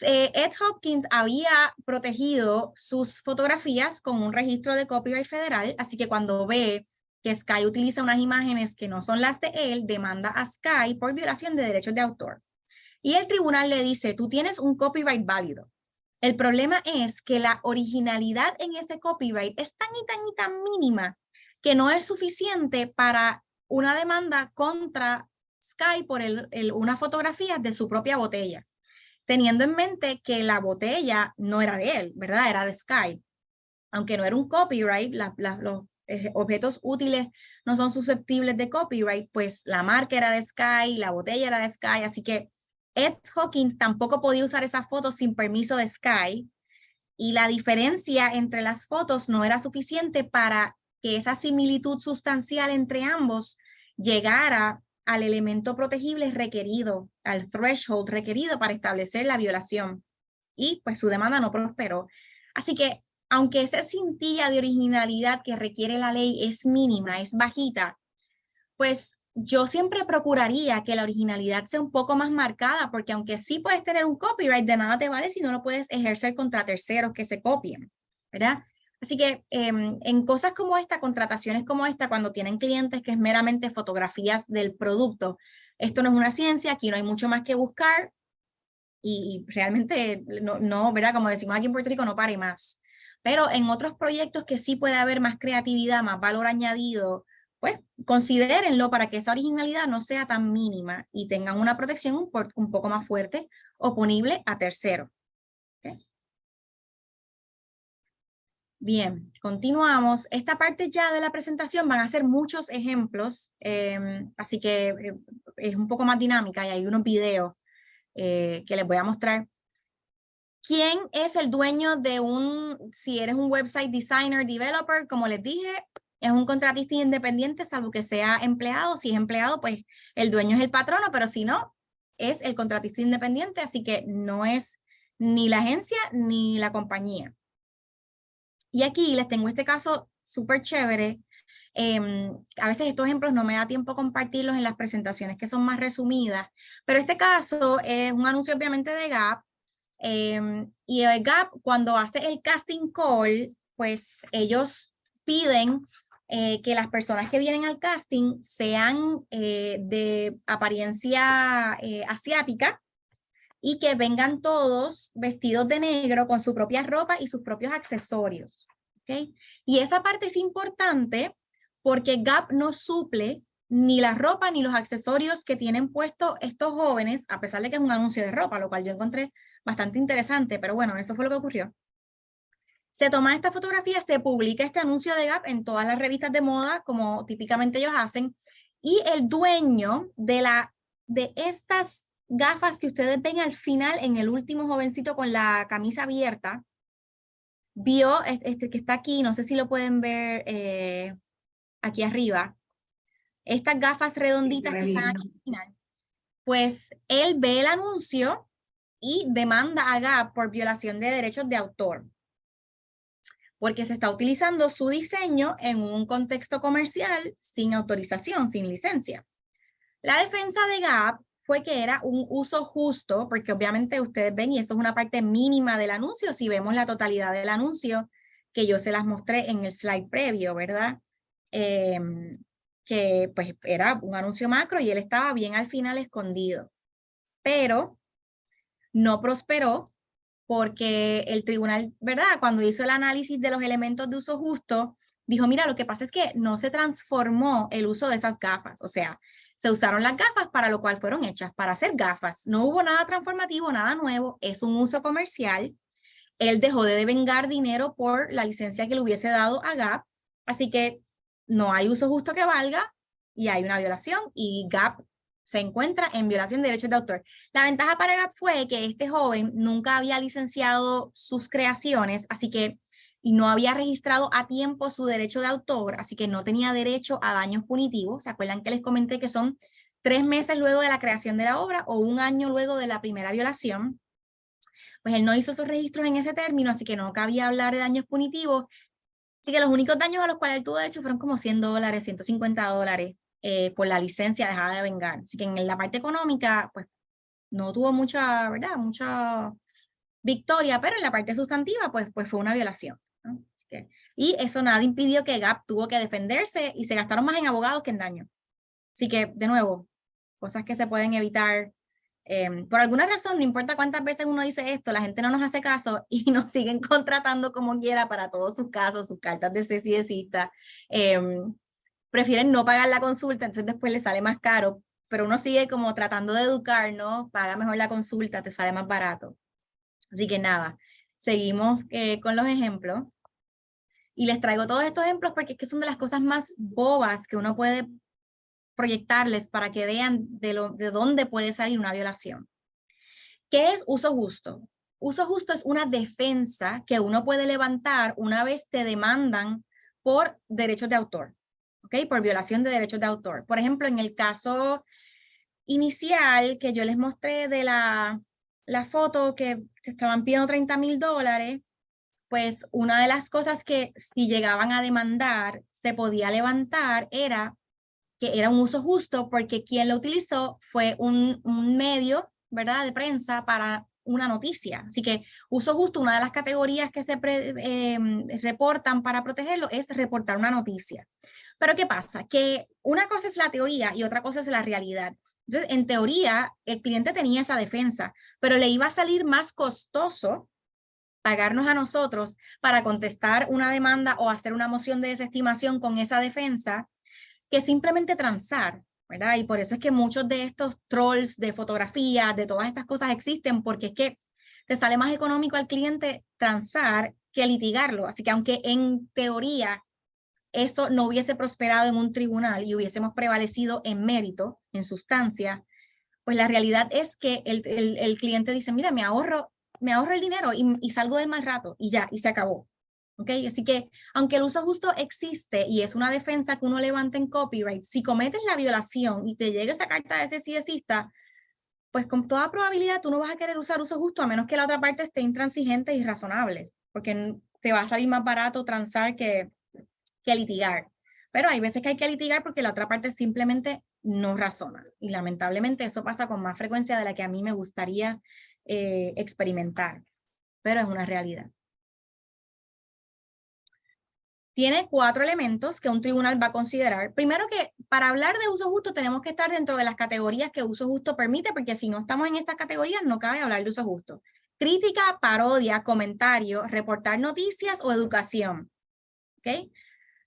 Ed Hopkins había protegido sus fotografías con un registro de copyright federal, así que cuando ve que Sky utiliza unas imágenes que no son las de él, demanda a Sky por violación de derechos de autor. Y el tribunal le dice, tú tienes un copyright válido. El problema es que la originalidad en ese copyright es tan y tan y tan mínima que no es suficiente para una demanda contra Sky por unas fotografías de su propia botella, teniendo en mente que la botella no era de él, ¿verdad? Era de Sky. Aunque no era un copyright, los objetos útiles no son susceptibles de copyright, pues la marca era de Sky, la botella era de Sky, así que Ed Hawkins tampoco podía usar esas fotos sin permiso de Sky, y la diferencia entre las fotos no era suficiente para que esa similitud sustancial entre ambos llegara al elemento protegible requerido, al threshold requerido para establecer la violación. Y pues su demanda no prosperó. Así que, aunque esa cintilla de originalidad que requiere la ley es mínima, es bajita, pues yo siempre procuraría que la originalidad sea un poco más marcada, porque aunque sí puedes tener un copyright, de nada te vale si no lo puedes ejercer contra terceros que se copien, ¿verdad? Así que en cosas como esta, contrataciones como esta, cuando tienen clientes que es meramente fotografías del producto, esto no es una ciencia, aquí no hay mucho más que buscar y realmente no, ¿verdad? Como decimos aquí en Puerto Rico, no pare más. Pero en otros proyectos que sí puede haber más creatividad, más valor añadido, pues considérenlo para que esa originalidad no sea tan mínima y tengan una protección un poco más fuerte, oponible a terceros. ¿Okay? Bien, continuamos. Esta parte ya de la presentación van a ser muchos ejemplos, así que es un poco más dinámica y hay unos videos que les voy a mostrar. ¿Quién es el dueño de si eres un website designer, developer? Como les dije, es un contratista independiente, salvo que sea empleado. Si es empleado, pues el dueño es el patrono, pero si no, es el contratista independiente, así que no es ni la agencia ni la compañía. Y aquí les tengo este caso súper chévere. A veces estos ejemplos no me da tiempo compartirlos en las presentaciones que son más resumidas, pero este caso es un anuncio obviamente de Gap. Y el Gap, cuando hace el casting call, pues ellos piden que las personas que vienen al casting sean de apariencia asiática y que vengan todos vestidos de negro con su propia ropa y sus propios accesorios. ¿Okay? Y esa parte es importante porque Gap no suple ni la ropa ni los accesorios que tienen puestos estos jóvenes, a pesar de que es un anuncio de ropa, lo cual yo encontré bastante interesante, pero bueno, eso fue lo que ocurrió. Se toma esta fotografía, se publica este anuncio de Gap en todas las revistas de moda, como típicamente ellos hacen, y el dueño de estas gafas que ustedes ven al final, en el último jovencito con la camisa abierta, vio, este que está aquí, no sé si lo pueden ver aquí arriba, estas gafas redonditas que están aquí al final, pues él ve el anuncio y demanda a Gap por violación de derechos de autor, porque se está utilizando su diseño en un contexto comercial sin autorización, sin licencia. La defensa de Gap fue que era un uso justo, porque obviamente ustedes ven, y eso es una parte mínima del anuncio, si vemos la totalidad del anuncio, que yo se las mostré en el slide previo, ¿verdad? Que pues era un anuncio macro y él estaba bien al final escondido. Pero no prosperó porque el tribunal, ¿verdad? Cuando hizo el análisis de los elementos de uso justo, dijo, mira, lo que pasa es que no se transformó el uso de esas gafas. O sea, se usaron las gafas para lo cual fueron hechas, para hacer gafas. No hubo nada transformativo, nada nuevo. Es un uso comercial. Él dejó de devengar dinero por la licencia que le hubiese dado a Gap. Así que no hay uso justo que valga y hay una violación y Gap se encuentra en violación de derechos de autor. La ventaja para Gap fue que este joven nunca había licenciado sus creaciones, así que y no había registrado a tiempo su derecho de autor, así que no tenía derecho a daños punitivos. ¿Se acuerdan que les comenté que son 3 meses luego de la creación de la obra o 1 año luego de la primera violación? Pues él no hizo esos registros en ese término, así que no cabía hablar de daños punitivos. Así que los únicos daños a los cuales él tuvo derecho fueron como $100, $150 por la licencia dejada de vengar. Así que en la parte económica, pues no tuvo mucha, ¿verdad? Mucha victoria, pero en la parte sustantiva, pues fue una violación, ¿no? Así que, y eso nada impidió que Gap tuvo que defenderse y se gastaron más en abogados que en daño. Así que, de nuevo, cosas que se pueden evitar Por alguna razón, no importa cuántas veces uno dice esto, la gente no nos hace caso y nos siguen contratando como quiera para todos sus casos, sus cartas de cese y de cita. Prefieren no pagar la consulta, entonces después les sale más caro, pero uno sigue como tratando de educar, ¿no? Paga mejor la consulta, te sale más barato. Así que nada, seguimos con los ejemplos. Y les traigo todos estos ejemplos porque es que son de las cosas más bobas que uno puede proyectarles para que vean de dónde puede salir una violación. ¿Qué es uso justo? Uso justo es una defensa que uno puede levantar una vez te demandan por derechos de autor, ¿ok? Por violación de derechos de autor. Por ejemplo, en el caso inicial que yo les mostré de la foto que te estaban pidiendo $30,000, pues una de las cosas que si llegaban a demandar se podía levantar era que era un uso justo porque quien lo utilizó fue un medio, ¿verdad?, de prensa para una noticia. Así que uso justo, una de las categorías que se reportan para protegerlo es reportar una noticia. Pero ¿qué pasa? Que una cosa es la teoría y otra cosa es la realidad. Entonces, en teoría, el cliente tenía esa defensa, pero le iba a salir más costoso pagarnos a nosotros para contestar una demanda o hacer una moción de desestimación con esa defensa que simplemente transar, ¿verdad? Y por eso es que muchos de estos trolls de fotografía, de todas estas cosas existen, porque es que te sale más económico al cliente transar que litigarlo. Así que aunque en teoría eso no hubiese prosperado en un tribunal y hubiésemos prevalecido en mérito, en sustancia, pues la realidad es que el cliente dice, mira, me ahorro el dinero y salgo del mal rato y ya, y se acabó. ¿Ok? Así que, aunque el uso justo existe y es una defensa que uno levanta en copyright, si cometes la violación y te llega esa carta de cese y de cita, pues con toda probabilidad tú no vas a querer usar uso justo a menos que la otra parte esté intransigente y razonable, porque te va a salir más barato transar que litigar. Pero hay veces que hay que litigar porque la otra parte simplemente no razona. Y lamentablemente eso pasa con más frecuencia de la que a mí me gustaría experimentar. Pero es una realidad. Tiene 4 elementos que un tribunal va a considerar. Primero que para hablar de uso justo tenemos que estar dentro de las categorías que uso justo permite, porque si no estamos en estas categorías no cabe hablar de uso justo. Crítica, parodia, comentario, reportar noticias o educación. ¿Ok?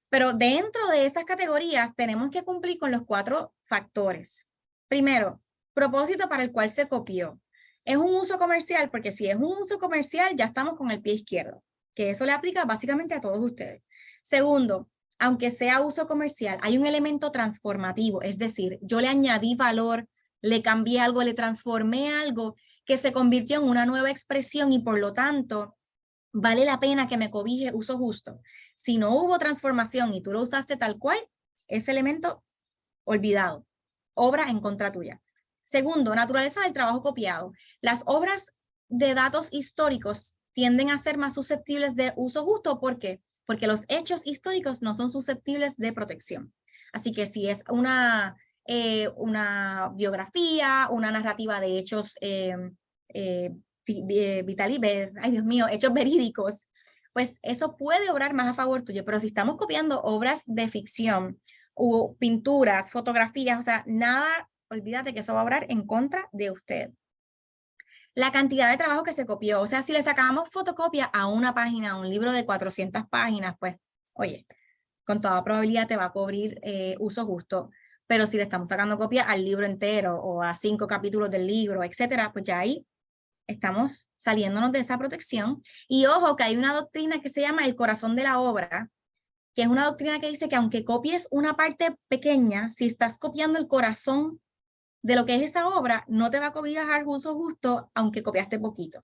Pero dentro de esas categorías tenemos que cumplir con los 4 factores. Primero, propósito para el cual se copió. Es un uso comercial, porque si es un uso comercial ya estamos con el pie izquierdo, que eso le aplica básicamente a todos ustedes. Segundo, aunque sea uso comercial, hay un elemento transformativo, es decir, yo le añadí valor, le cambié algo, le transformé algo que se convirtió en una nueva expresión y por lo tanto vale la pena que me cobije uso justo. Si no hubo transformación y tú lo usaste tal cual, ese elemento olvidado, obra en contra tuya. Segundo, naturaleza del trabajo copiado. Las obras de datos históricos tienden a ser más susceptibles de uso justo. ¿Por qué? Porque los hechos históricos no son susceptibles de protección. Así que si es una biografía, una narrativa de hechos hechos verídicos, pues eso puede obrar más a favor tuyo. Pero si estamos copiando obras de ficción o pinturas, fotografías, o sea, nada, olvídate que eso va a obrar en contra de usted. La cantidad de trabajo que se copió, o sea, si le sacamos fotocopia a una página, a un libro de 400 páginas, pues, oye, con toda probabilidad te va a cubrir uso justo. Pero si le estamos sacando copia al libro entero o a 5 capítulos del libro, etcétera, pues ya ahí estamos saliéndonos de esa protección. Y ojo que hay una doctrina que se llama el corazón de la obra, que es una doctrina que dice que aunque copies una parte pequeña, si estás copiando el corazón de lo que es esa obra, no te va a cobijar uso justo, aunque copiaste poquito.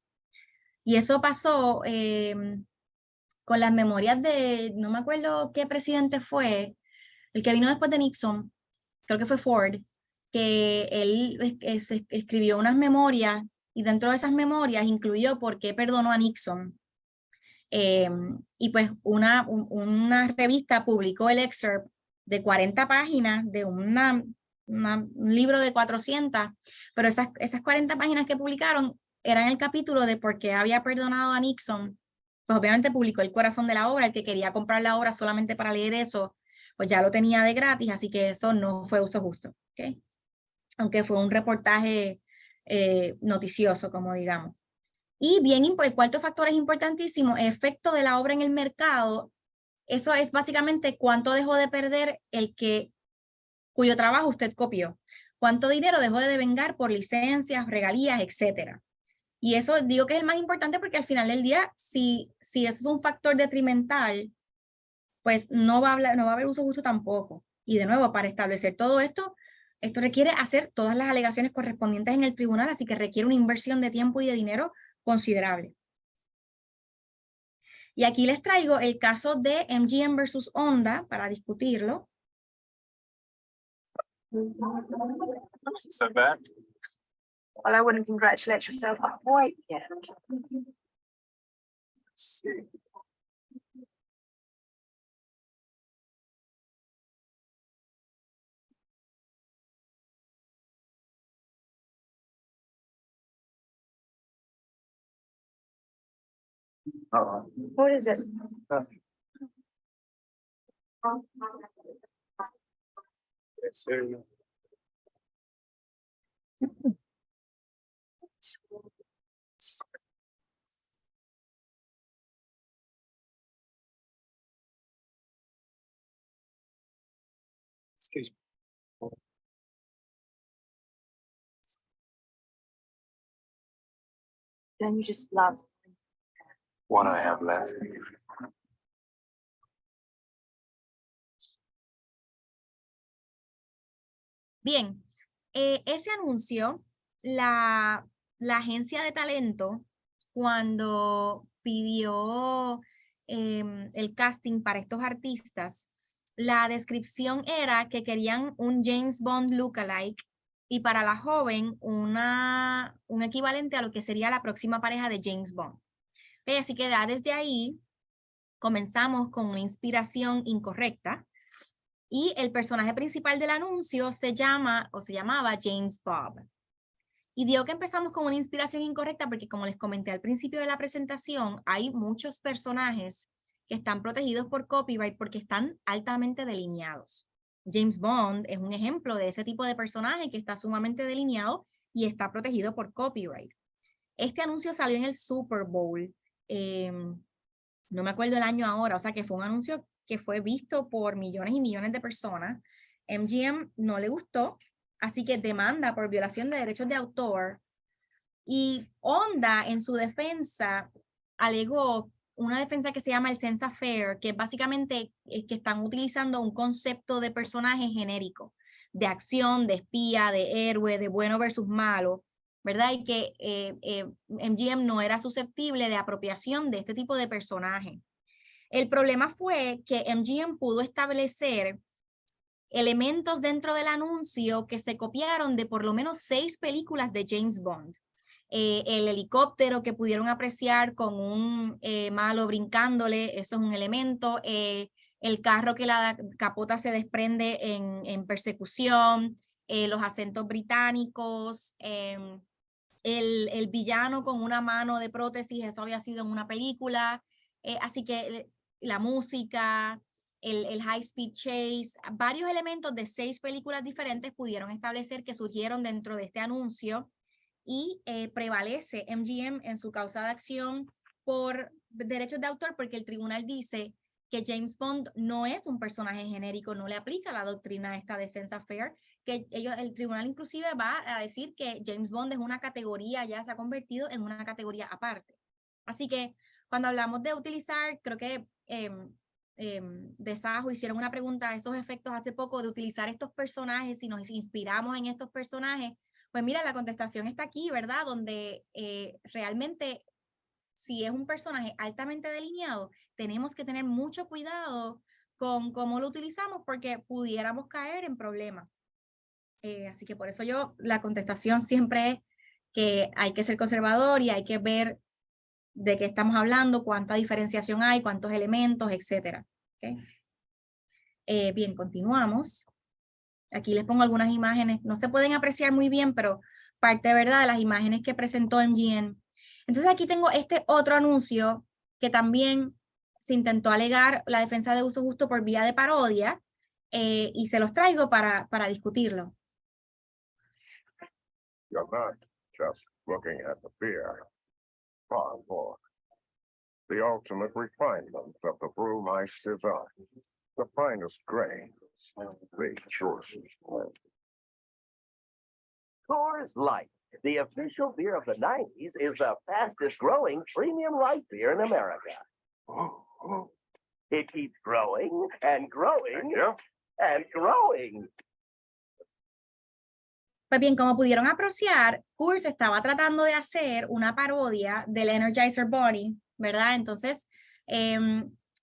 Y eso pasó con las memorias de, no me acuerdo qué presidente fue, el que vino después de Nixon, creo que fue Ford, que él escribió unas memorias y dentro de esas memorias incluyó por qué perdonó a Nixon. Y pues una revista publicó el excerpt de 40 páginas de un libro de 400, pero esas 40 páginas que publicaron eran el capítulo de por qué había perdonado a Nixon. Pues obviamente publicó el corazón de la obra, el que quería comprar la obra solamente para leer eso, pues ya lo tenía de gratis, así que eso no fue uso justo, ¿okay? Aunque fue un reportaje noticioso, como digamos. Y bien, el cuarto factor es importantísimo, efecto de la obra en el mercado. Eso es básicamente cuánto dejó de perder cuyo trabajo usted copió. Cuánto dinero dejó de devengar por licencias, regalías, etcétera. Y eso digo que es el más importante porque al final del día, si eso es un factor detrimental, pues no va a haber uso justo tampoco. Y de nuevo, para establecer todo esto requiere hacer todas las alegaciones correspondientes en el tribunal, así que requiere una inversión de tiempo y de dinero considerable. Y aquí les traigo el caso de MGM versus Honda para discutirlo. So bad. Well, I wouldn't congratulate yourself quite yet. What is it? Nothing. Yes, sir. Excuse me. Don't you just love? What I have left. Bien, ese anuncio, la agencia de talento, cuando pidió el casting para estos artistas, la descripción era que querían un James Bond lookalike y para la joven un equivalente a lo que sería la próxima pareja de James Bond. Así que desde ahí comenzamos con una inspiración incorrecta. Y el personaje principal del anuncio se llamaba James Bob. Y digo que empezamos con una inspiración incorrecta porque, como les comenté al principio de la presentación, hay muchos personajes que están protegidos por copyright porque están altamente delineados. James Bond es un ejemplo de ese tipo de personaje que está sumamente delineado y está protegido por copyright. Este anuncio salió en el Super Bowl. No me acuerdo el año ahora, o sea que fue un anuncio que fue visto por millones y millones de personas. MGM no le gustó, así que demanda por violación de derechos de autor. Y Honda, en su defensa, alegó una defensa que se llama el Sense Affair, que básicamente es que están utilizando un concepto de personaje genérico, de acción, de espía, de héroe, de bueno versus malo, ¿verdad? Y que MGM no era susceptible de apropiación de este tipo de personaje. El problema fue que MGM pudo establecer elementos dentro del anuncio que se copiaron de por lo menos 6 películas de James Bond. El helicóptero que pudieron apreciar con un malo brincándole, eso es un elemento. El carro que la capota se desprende en persecución, los acentos británicos, el villano con una mano de prótesis, eso había sido en una película. Así que la música, el high speed chase, varios elementos de 6 películas diferentes pudieron establecer que surgieron dentro de este anuncio y prevalece MGM en su causa de acción por derechos de autor porque el tribunal dice que James Bond no es un personaje genérico, no le aplica la doctrina esta de Sense Affair, que el tribunal inclusive va a decir que James Bond es una categoría, ya se ha convertido en una categoría aparte. Así que cuando hablamos de utilizar, creo que de Sajo hicieron una pregunta a esos efectos hace poco de utilizar estos personajes, si nos inspiramos en estos personajes, pues mira, la contestación está aquí, ¿verdad? Donde realmente si es un personaje altamente delineado, tenemos que tener mucho cuidado con cómo lo utilizamos porque pudiéramos caer en problemas. Así que por eso la contestación siempre es que hay que ser conservador y hay que ver de qué estamos hablando, cuánta diferenciación hay, cuántos elementos, etcétera. ¿Okay? Bien, continuamos. Aquí les pongo algunas imágenes. No se pueden apreciar muy bien, pero parte de verdad de las imágenes que presentó MGM. Entonces aquí tengo este otro anuncio que también se intentó alegar la defensa de uso justo por vía de parodia y se los traigo para discutirlo. just looking at the beer. Far more. The ultimate refinement of the brewmeister's design. The finest grains, the choicest blend. Coors Light, the official beer of the 90s, is the fastest growing premium light beer in America. It keeps growing and growing and growing. Pues bien, como pudieron apreciar, Coors estaba tratando de hacer una parodia del Energizer Bunny, ¿verdad? Entonces,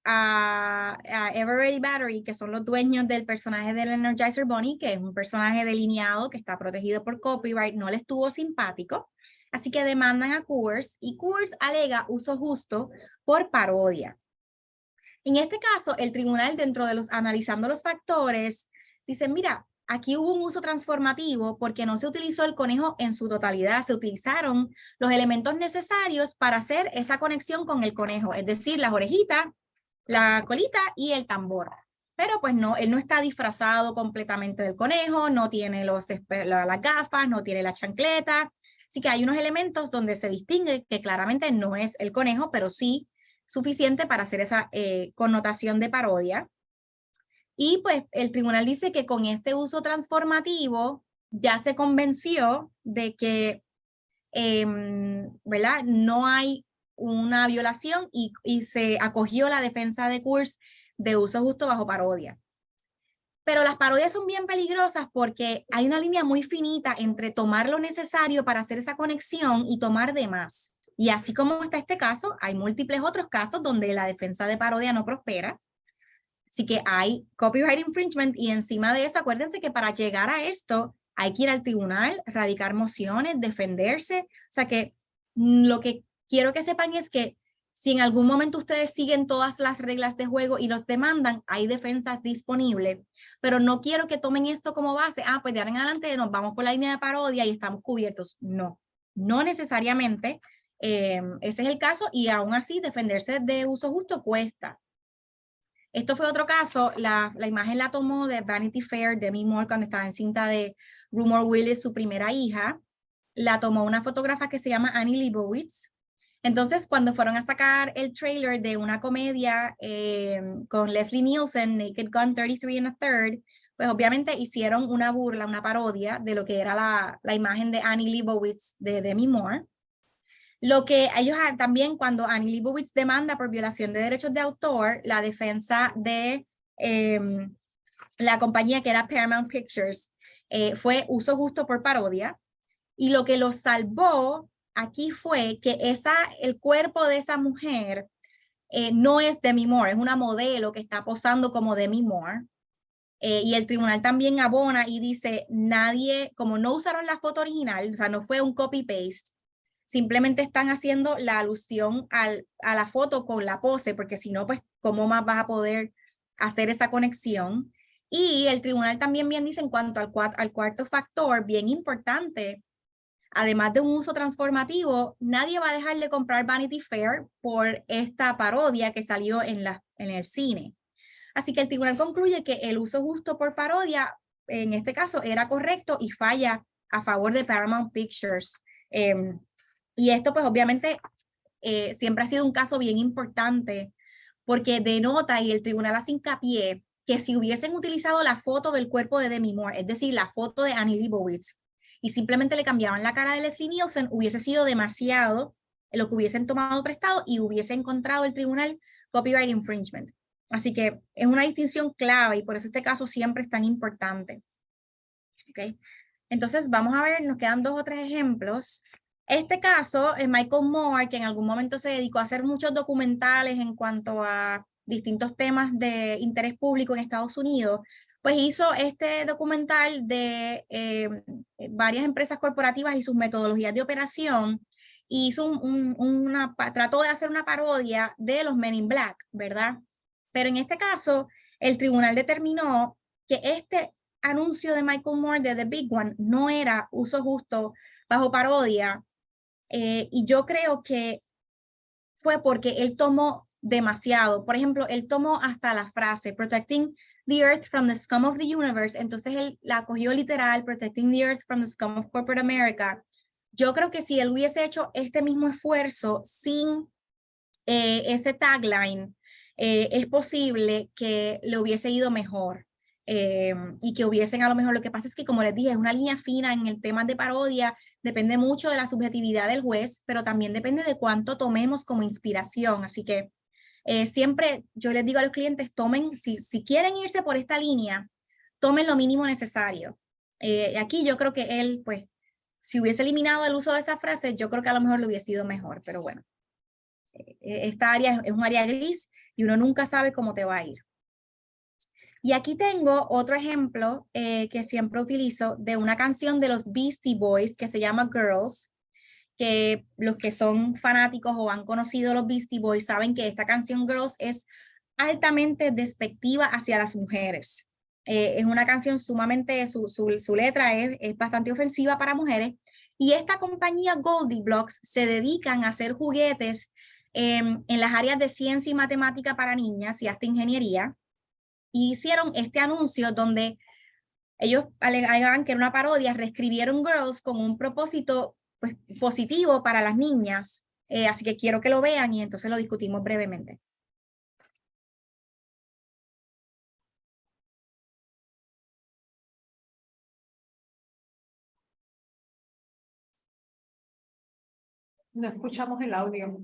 a Eveready Battery, que son los dueños del personaje del Energizer Bunny, que es un personaje delineado que está protegido por copyright, no les estuvo simpático, así que demandan a Coors y Coors alega uso justo por parodia. En este caso, el tribunal, dentro de analizando los factores, dice, mira, aquí hubo un uso transformativo porque no se utilizó el conejo en su totalidad, se utilizaron los elementos necesarios para hacer esa conexión con el conejo, es decir, las orejitas, la colita y el tambor. Pero pues no, él no está disfrazado completamente del conejo, no tiene las gafas, no tiene la chancleta, así que hay unos elementos donde se distingue que claramente no es el conejo, pero sí suficiente para hacer esa connotación de parodia. Y pues el tribunal dice que con este uso transformativo ya se convenció de que, ¿verdad? No hay una violación y se acogió la defensa de Coors de uso justo bajo parodia. Pero las parodias son bien peligrosas porque hay una línea muy finita entre tomar lo necesario para hacer esa conexión y tomar de más. Y así como está este caso, hay múltiples otros casos donde la defensa de parodia no prospera. Así que hay copyright infringement y encima de eso, acuérdense que para llegar a esto hay que ir al tribunal, radicar mociones, defenderse. O sea que lo que quiero que sepan es que si en algún momento ustedes siguen todas las reglas de juego y los demandan, hay defensas disponibles. Pero no quiero que tomen esto como base. Ah, pues de ahora en adelante nos vamos por la línea de parodia y estamos cubiertos. No, no necesariamente. Ese es el caso y aún así defenderse de uso justo cuesta. Esto fue otro caso, la imagen la tomó de Vanity Fair, Demi Moore, cuando estaba encinta de Rumor Willis, su primera hija. La tomó una fotógrafa que se llama Annie Leibovitz. Entonces, cuando fueron a sacar el trailer de una comedia con Leslie Nielsen, Naked Gun 33 1/3, pues obviamente hicieron una burla, una parodia de lo que era la imagen de Annie Leibovitz de Demi Moore. Lo que ellos también, cuando Annie Leibovitz demanda por violación de derechos de autor, la defensa de la compañía que era Paramount Pictures fue uso justo por parodia. Y lo que los salvó aquí fue que el cuerpo de esa mujer no es Demi Moore, es una modelo que está posando como Demi Moore. Y el tribunal también abona y dice, como no usaron la foto original, o sea, no fue un copy-paste, simplemente están haciendo la alusión a la foto con la pose, porque si no, pues, ¿cómo más vas a poder hacer esa conexión? Y el tribunal también bien dice en cuanto al cuarto factor, bien importante, además de un uso transformativo, nadie va a dejar de comprar Vanity Fair por esta parodia que salió en el cine. Así que el tribunal concluye que el uso justo por parodia, en este caso, era correcto y falla a favor de Paramount Pictures. Y esto, pues, obviamente, siempre ha sido un caso bien importante porque denota y el tribunal hace hincapié que si hubiesen utilizado la foto del cuerpo de Demi Moore, es decir, la foto de Annie Leibovitz, y simplemente le cambiaban la cara de Leslie Nielsen, hubiese sido demasiado lo que hubiesen tomado prestado y hubiese encontrado el tribunal copyright infringement. Así que es una distinción clave y por eso este caso siempre es tan importante. ¿Okay? Entonces vamos a ver, nos quedan 2 o 3 ejemplos. Este caso, Michael Moore, que en algún momento se dedicó a hacer muchos documentales en cuanto a distintos temas de interés público en Estados Unidos, pues hizo este documental de varias empresas corporativas y sus metodologías de operación. Hizo trató de hacer una parodia de los Men in Black, ¿verdad? Pero en este caso, el tribunal determinó que este anuncio de Michael Moore de The Big One no era uso justo bajo parodia. Y yo creo que fue porque él tomó demasiado. Por ejemplo, él tomó hasta la frase Protecting the Earth from the Scum of the Universe. Entonces él la cogió literal, Protecting the Earth from the Scum of Corporate America. yo creo que si él hubiese hecho este mismo esfuerzo sin ese tagline, es posible que le hubiese ido mejor. Y que hubiesen a lo mejor, lo que pasa es que como les dije, es una línea fina en el tema de parodia, depende mucho de la subjetividad del juez, pero también depende de cuánto tomemos como inspiración, así que siempre yo les digo a los clientes, tomen, si quieren irse por esta línea, tomen lo mínimo necesario. Aquí yo creo que él, pues, si hubiese eliminado el uso de esa frase, yo creo que a lo mejor le hubiese ido mejor, pero bueno, esta área es un área gris y uno nunca sabe cómo te va a ir. Y aquí tengo otro ejemplo que siempre utilizo de una canción de los Beastie Boys que se llama Girls, que los que son fanáticos o han conocido los Beastie Boys saben que esta canción Girls es altamente despectiva hacia las mujeres. Es una canción sumamente, su letra es bastante ofensiva para mujeres, y esta compañía Goldie Blocks se dedican a hacer juguetes en las áreas de ciencia y matemática para niñas y hasta ingeniería. Y hicieron este anuncio donde ellos alegaban que era una parodia, reescribieron Girls con un propósito pues, positivo para las niñas. Así que quiero que lo vean y entonces lo discutimos brevemente. No escuchamos el audio.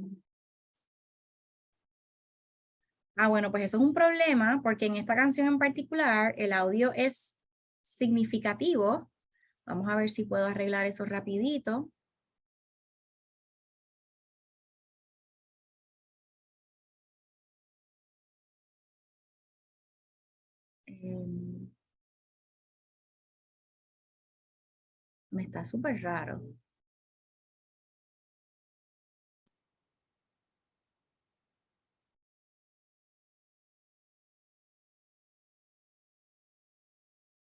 Bueno, pues eso es un problema porque en esta canción en particular el audio es significativo. Vamos a ver si puedo arreglar eso rapidito. Me está súper raro.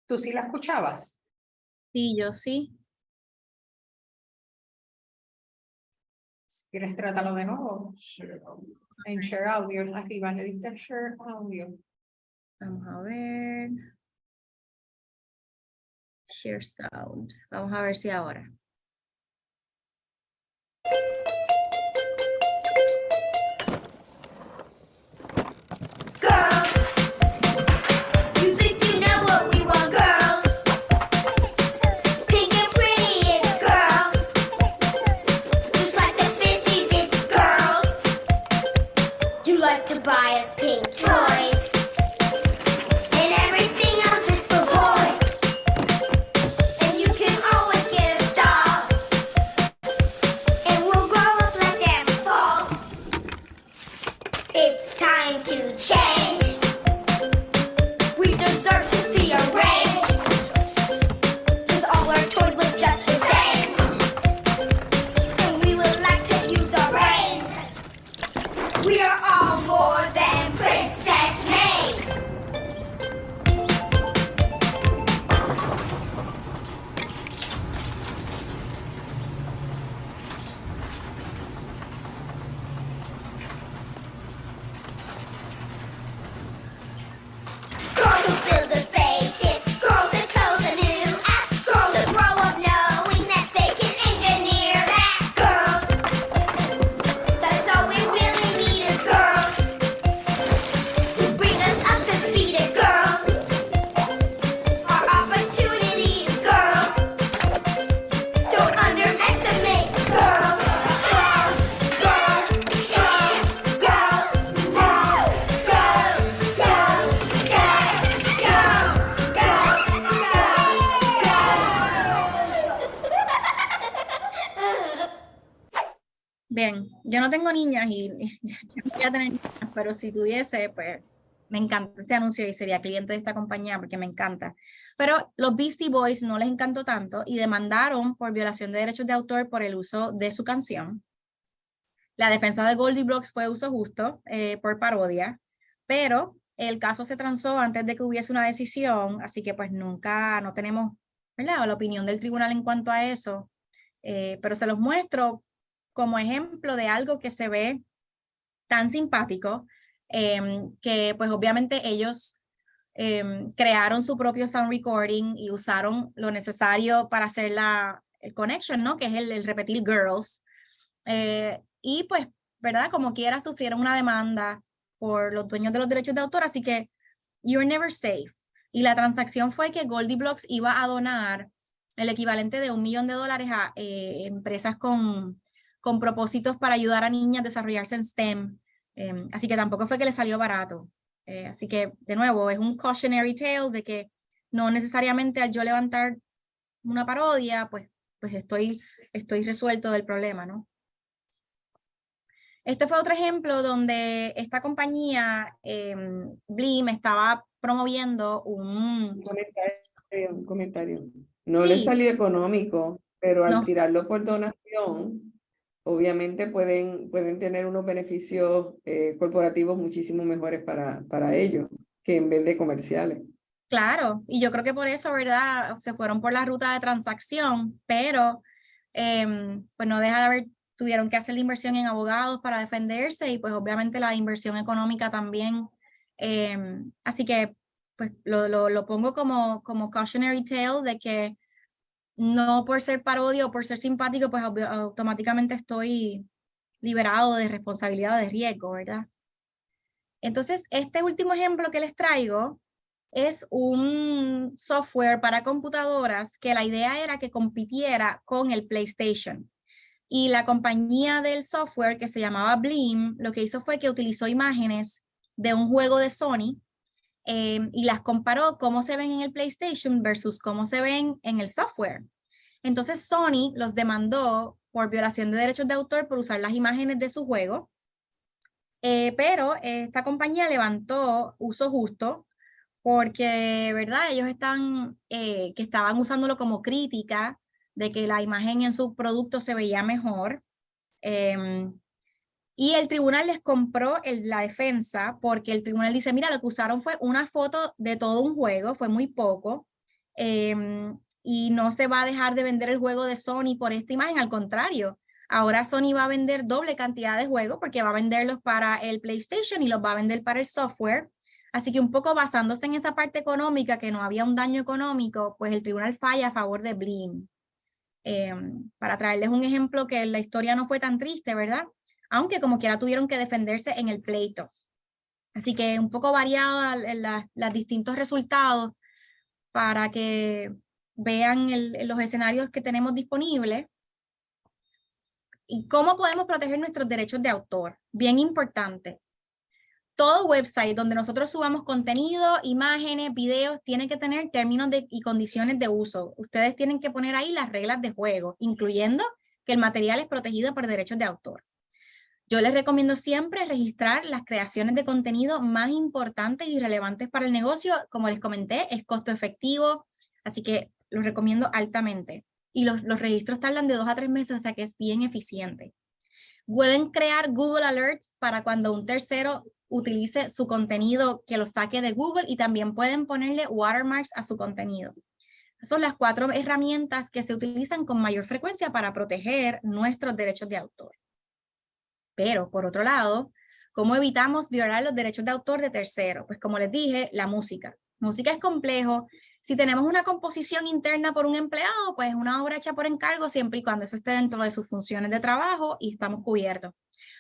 ¿Tú sí la escuchabas? Sí, yo sí. Si quieres, trátalo de nuevo. En Share Audio, arriba le diste Share Audio. Vamos a ver. Share Sound. Vamos a ver si ahora. Bien, yo no tengo niñas y yo no voy a tener niñas, pero si tuviese, pues me encanta este anuncio y sería cliente de esta compañía porque me encanta. Pero los Beastie Boys no les encantó tanto y demandaron por violación de derechos de autor por el uso de su canción. La defensa de Goldie Blocks fue uso justo por parodia, pero el caso se transó antes de que hubiese una decisión, así que pues nunca, no tenemos, ¿verdad?, la opinión del tribunal en cuanto a eso, pero se los muestro como ejemplo de algo que se ve tan simpático, que pues obviamente ellos crearon su propio sound recording y usaron lo necesario para hacer connection, ¿no? Que es el repetir girls. Y pues, ¿verdad? Como quiera, sufrieron una demanda por los dueños de los derechos de autor, así que you're never safe. Y la transacción fue que Goldie Blox iba a donar el equivalente de $1 millón a empresas con propósitos para ayudar a niñas a desarrollarse en STEM. Así que tampoco fue que le salió barato. Así que, de nuevo, es un cautionary tale de que no necesariamente al yo levantar una parodia, pues estoy resuelto del problema, ¿no? Este fue otro ejemplo donde esta compañía, Blim, estaba promoviendo un comentario. No Sí. le salió económico, pero al No. tirarlo por donación, obviamente pueden tener unos beneficios corporativos muchísimo mejores para ellos que en vez de comerciales. Claro, y yo creo que por eso, ¿verdad? Se fueron por la ruta de transacción, pero pues no deja de haber, tuvieron que hacer la inversión en abogados para defenderse y pues obviamente la inversión económica también. Así que pues lo pongo como cautionary tale de que no por ser parodia o por ser simpático, pues automáticamente estoy liberado de responsabilidad de riesgo, ¿verdad? Entonces, este último ejemplo que les traigo es un software para computadoras que la idea era que compitiera con el PlayStation. Y la compañía del software, que se llamaba Blim, lo que hizo fue que utilizó imágenes de un juego de Sony y las comparó cómo se ven en el PlayStation versus cómo se ven en el software. Entonces Sony los demandó por violación de derechos de autor por usar las imágenes de su juego, pero esta compañía levantó uso justo porque, ¿verdad? Ellos que estaban usándolo como crítica de que la imagen en su producto se veía mejor. Y el tribunal les compró la defensa porque el tribunal dice, mira, lo que usaron fue una foto de todo un juego, fue muy poco, y no se va a dejar de vender el juego de Sony por esta imagen, al contrario. Ahora Sony va a vender doble cantidad de juegos porque va a venderlos para el PlayStation y los va a vender para el software. Así que un poco basándose en esa parte económica, que no había un daño económico, pues el tribunal falla a favor de Blim. Para traerles un ejemplo que la historia no fue tan triste, ¿verdad? Aunque como quiera tuvieron que defenderse en el pleito. Así que un poco variado los distintos resultados para que vean los escenarios que tenemos disponibles. ¿Y cómo podemos proteger nuestros derechos de autor? Bien importante. Todo website donde nosotros subamos contenido, imágenes, videos, tiene que tener términos y condiciones de uso. Ustedes tienen que poner ahí las reglas de juego, incluyendo que el material es protegido por derechos de autor. Yo les recomiendo siempre registrar las creaciones de contenido más importantes y relevantes para el negocio. Como les comenté, es costo efectivo, así que los recomiendo altamente. Y los registros tardan de 2 a 3 meses, o sea que es bien eficiente. Pueden crear Google Alerts para cuando un tercero utilice su contenido que lo saque de Google y también pueden ponerle watermarks a su contenido. Son las 4 herramientas que se utilizan con mayor frecuencia para proteger nuestros derechos de autor. Pero, por otro lado, ¿cómo evitamos violar los derechos de autor de terceros? Pues como les dije, la música. Música es complejo. Si tenemos una composición interna por un empleado, pues una obra hecha por encargo siempre y cuando eso esté dentro de sus funciones de trabajo y estamos cubiertos.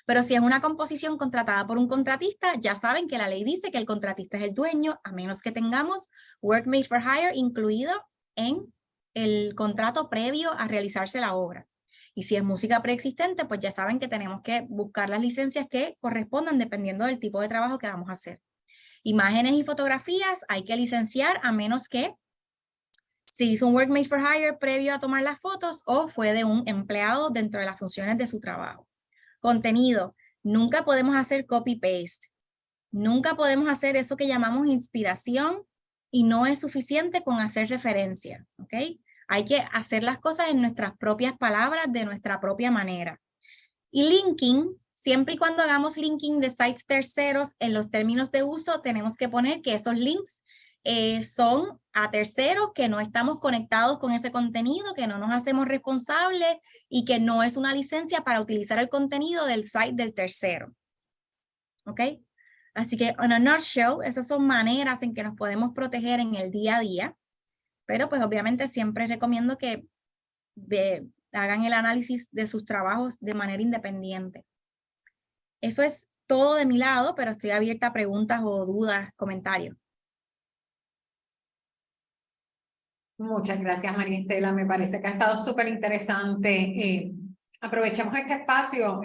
Pero si es una composición contratada por un contratista, ya saben que la ley dice que el contratista es el dueño, a menos que tengamos Work Made for Hire incluido en el contrato previo a realizarse la obra. Y si es música preexistente, pues ya saben que tenemos que buscar las licencias que correspondan dependiendo del tipo de trabajo que vamos a hacer. Imágenes y fotografías hay que licenciar a menos que se hizo un Work Made for Hire previo a tomar las fotos o fue de un empleado dentro de las funciones de su trabajo. Contenido. Nunca podemos hacer copy-paste. Nunca podemos hacer eso que llamamos inspiración y no es suficiente con hacer referencia, ¿ok? Hay que hacer las cosas en nuestras propias palabras, de nuestra propia manera. Y linking, siempre y cuando hagamos linking de sites terceros en los términos de uso, tenemos que poner que esos links son a terceros, que no estamos conectados con ese contenido, que no nos hacemos responsables y que no es una licencia para utilizar el contenido del site del tercero. ¿Ok? Así que, en a nutshell, esas son maneras en que nos podemos proteger en el día a día. Pero pues obviamente siempre recomiendo que hagan el análisis de sus trabajos de manera independiente. Eso es todo de mi lado, pero estoy abierta a preguntas o dudas, comentarios. Muchas gracias, María Estela. Me parece que ha estado súper interesante. Aprovechemos este espacio.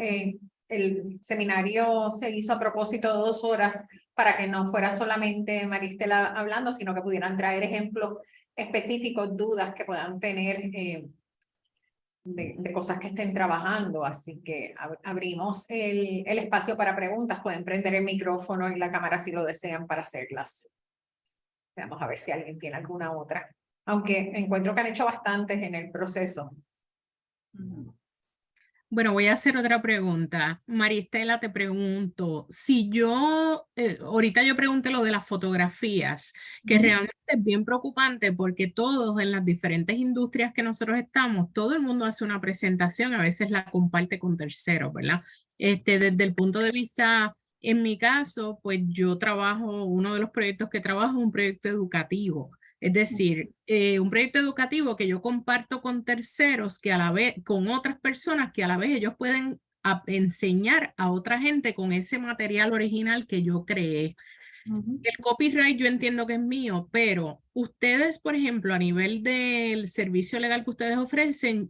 El seminario se hizo a propósito de 2 horas para que no fuera solamente María Estela hablando, sino que pudieran traer ejemplos específicos, dudas que puedan tener de cosas que estén trabajando. Así que abrimos el espacio para preguntas. Pueden prender el micrófono y la cámara si lo desean para hacerlas. Vamos a ver si alguien tiene alguna otra. Aunque encuentro que han hecho bastantes en el proceso. Bueno, voy a hacer otra pregunta. María Estela, te pregunto, si yo, ahorita yo pregunté lo de las fotografías, que realmente es bien preocupante porque todos en las diferentes industrias que nosotros estamos, todo el mundo hace una presentación, a veces la comparte con terceros, ¿verdad? Desde el punto de vista, en mi caso, pues yo trabajo, uno de los proyectos que trabajo es un proyecto educativo. Es decir, un proyecto educativo que yo comparto con terceros, que a la vez, con otras personas que a la vez ellos pueden enseñar a otra gente con ese material original que yo creé. El copyright yo entiendo que es mío, pero ustedes, por ejemplo, a nivel del servicio legal que ustedes ofrecen,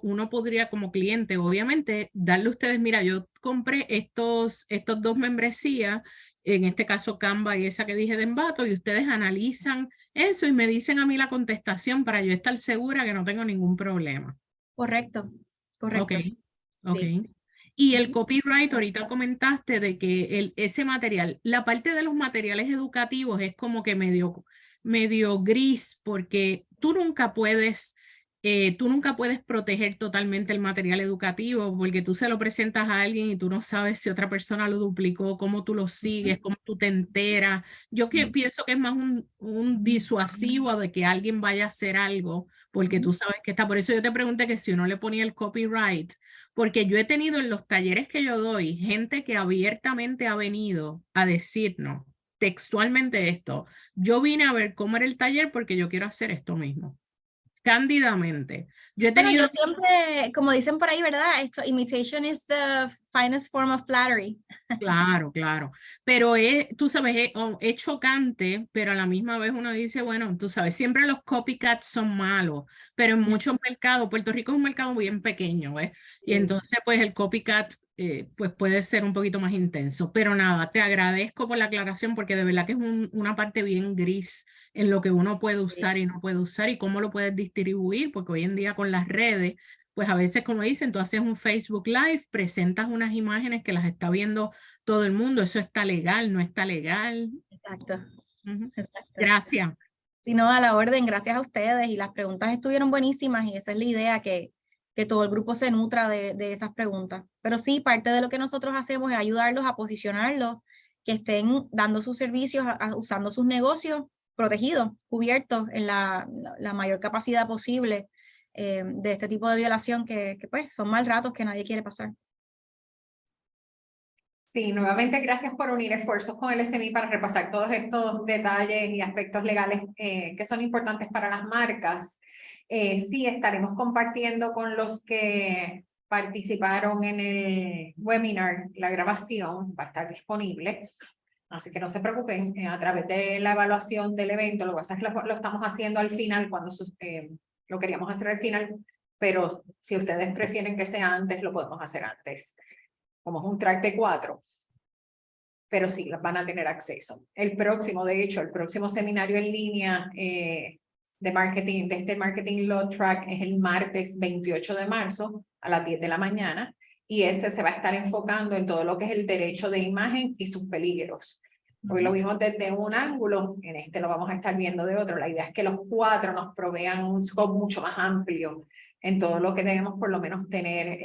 uno podría como cliente, obviamente, darle a ustedes, mira, yo compré estos 2 membresías, en este caso Canva y esa que dije de Envato, y ustedes analizan eso y me dicen a mí la contestación para yo estar segura que no tengo ningún problema. Correcto, correcto. Ok. Sí. Y el copyright, ahorita comentaste de que ese material, la parte de los materiales educativos es como que medio gris, porque tú nunca puedes proteger totalmente el material educativo, porque tú se lo presentas a alguien y tú no sabes si otra persona lo duplicó, cómo tú lo sigues, cómo tú te enteras. Yo pienso que es más un disuasivo de que alguien vaya a hacer algo, porque tú sabes que está. Por eso yo te pregunté que si uno le ponía el copyright, porque yo he tenido en los talleres que yo doy gente que abiertamente ha venido a decirnos textualmente esto. Yo vine a ver cómo era el taller porque yo quiero hacer esto mismo. Cándidamente. Yo he tenido... Bueno, yo siempre, como dicen por ahí, ¿verdad? Imitation is the finest form of flattery. Claro, claro. Pero tú sabes, es chocante, pero a la misma vez uno dice, bueno, tú sabes, siempre los copycats son malos, pero en muchos mercados, Puerto Rico es un mercado bien pequeño, ¿ves? Y entonces, pues el copycat pues puede ser un poquito más intenso. Pero nada, te agradezco por la aclaración porque de verdad que es una parte bien gris en lo que uno puede usar y no puede usar y cómo lo puedes distribuir, porque hoy en día con las redes, pues a veces, como dicen, tú haces un Facebook Live, presentas unas imágenes que las está viendo todo el mundo, eso está legal, no está legal. Exacto. Exacto. Gracias. Si no, a la orden, gracias a ustedes, y las preguntas estuvieron buenísimas y esa es la idea, que todo el grupo se nutra de esas preguntas. Pero sí, parte de lo que nosotros hacemos es ayudarlos a posicionarlos, que estén dando sus servicios, usando sus negocios protegidos, cubiertos en la mayor capacidad posible de este tipo de violación que pues son mal ratos que nadie quiere pasar. Sí, nuevamente gracias por unir esfuerzos con el SNI para repasar todos estos detalles y aspectos legales que son importantes para las marcas. Sí, estaremos compartiendo con los que participaron en el webinar, la grabación va a estar disponible. Así que no se preocupen, a través de la evaluación del evento, lo que pasa es que lo estamos haciendo al final, cuando lo queríamos hacer al final, pero si ustedes prefieren que sea antes, lo podemos hacer antes. Como es un track de 4, pero sí, van a tener acceso. El próximo seminario en línea de marketing, de este Marketing Law Track, es el martes 28 de marzo a las 10 de la mañana, y ese se va a estar enfocando en todo lo que es el derecho de imagen y sus peligros. Hoy lo vimos desde un ángulo, en este lo vamos a estar viendo de otro. La idea es que los 4 nos provean un scope mucho más amplio en todo lo que debemos por lo menos tener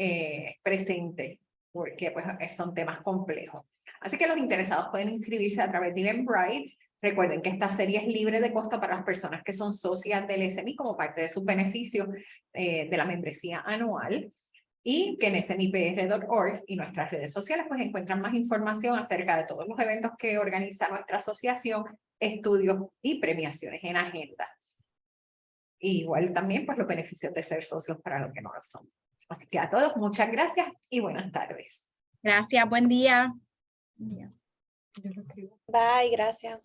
presente, porque pues son temas complejos. Así que los interesados pueden inscribirse a través de Eventbrite. Recuerden que esta serie es libre de costo para las personas que son socias del SNI como parte de sus beneficios de la membresía anual, y que en snipr.org y nuestras redes sociales pues encuentran más información acerca de todos los eventos que organiza nuestra asociación, estudios y premiaciones en agenda. igual también pues los beneficios de ser socios para los que no lo son. Así que a todos, muchas gracias y buenas tardes. Gracias, buen día. Bye, gracias.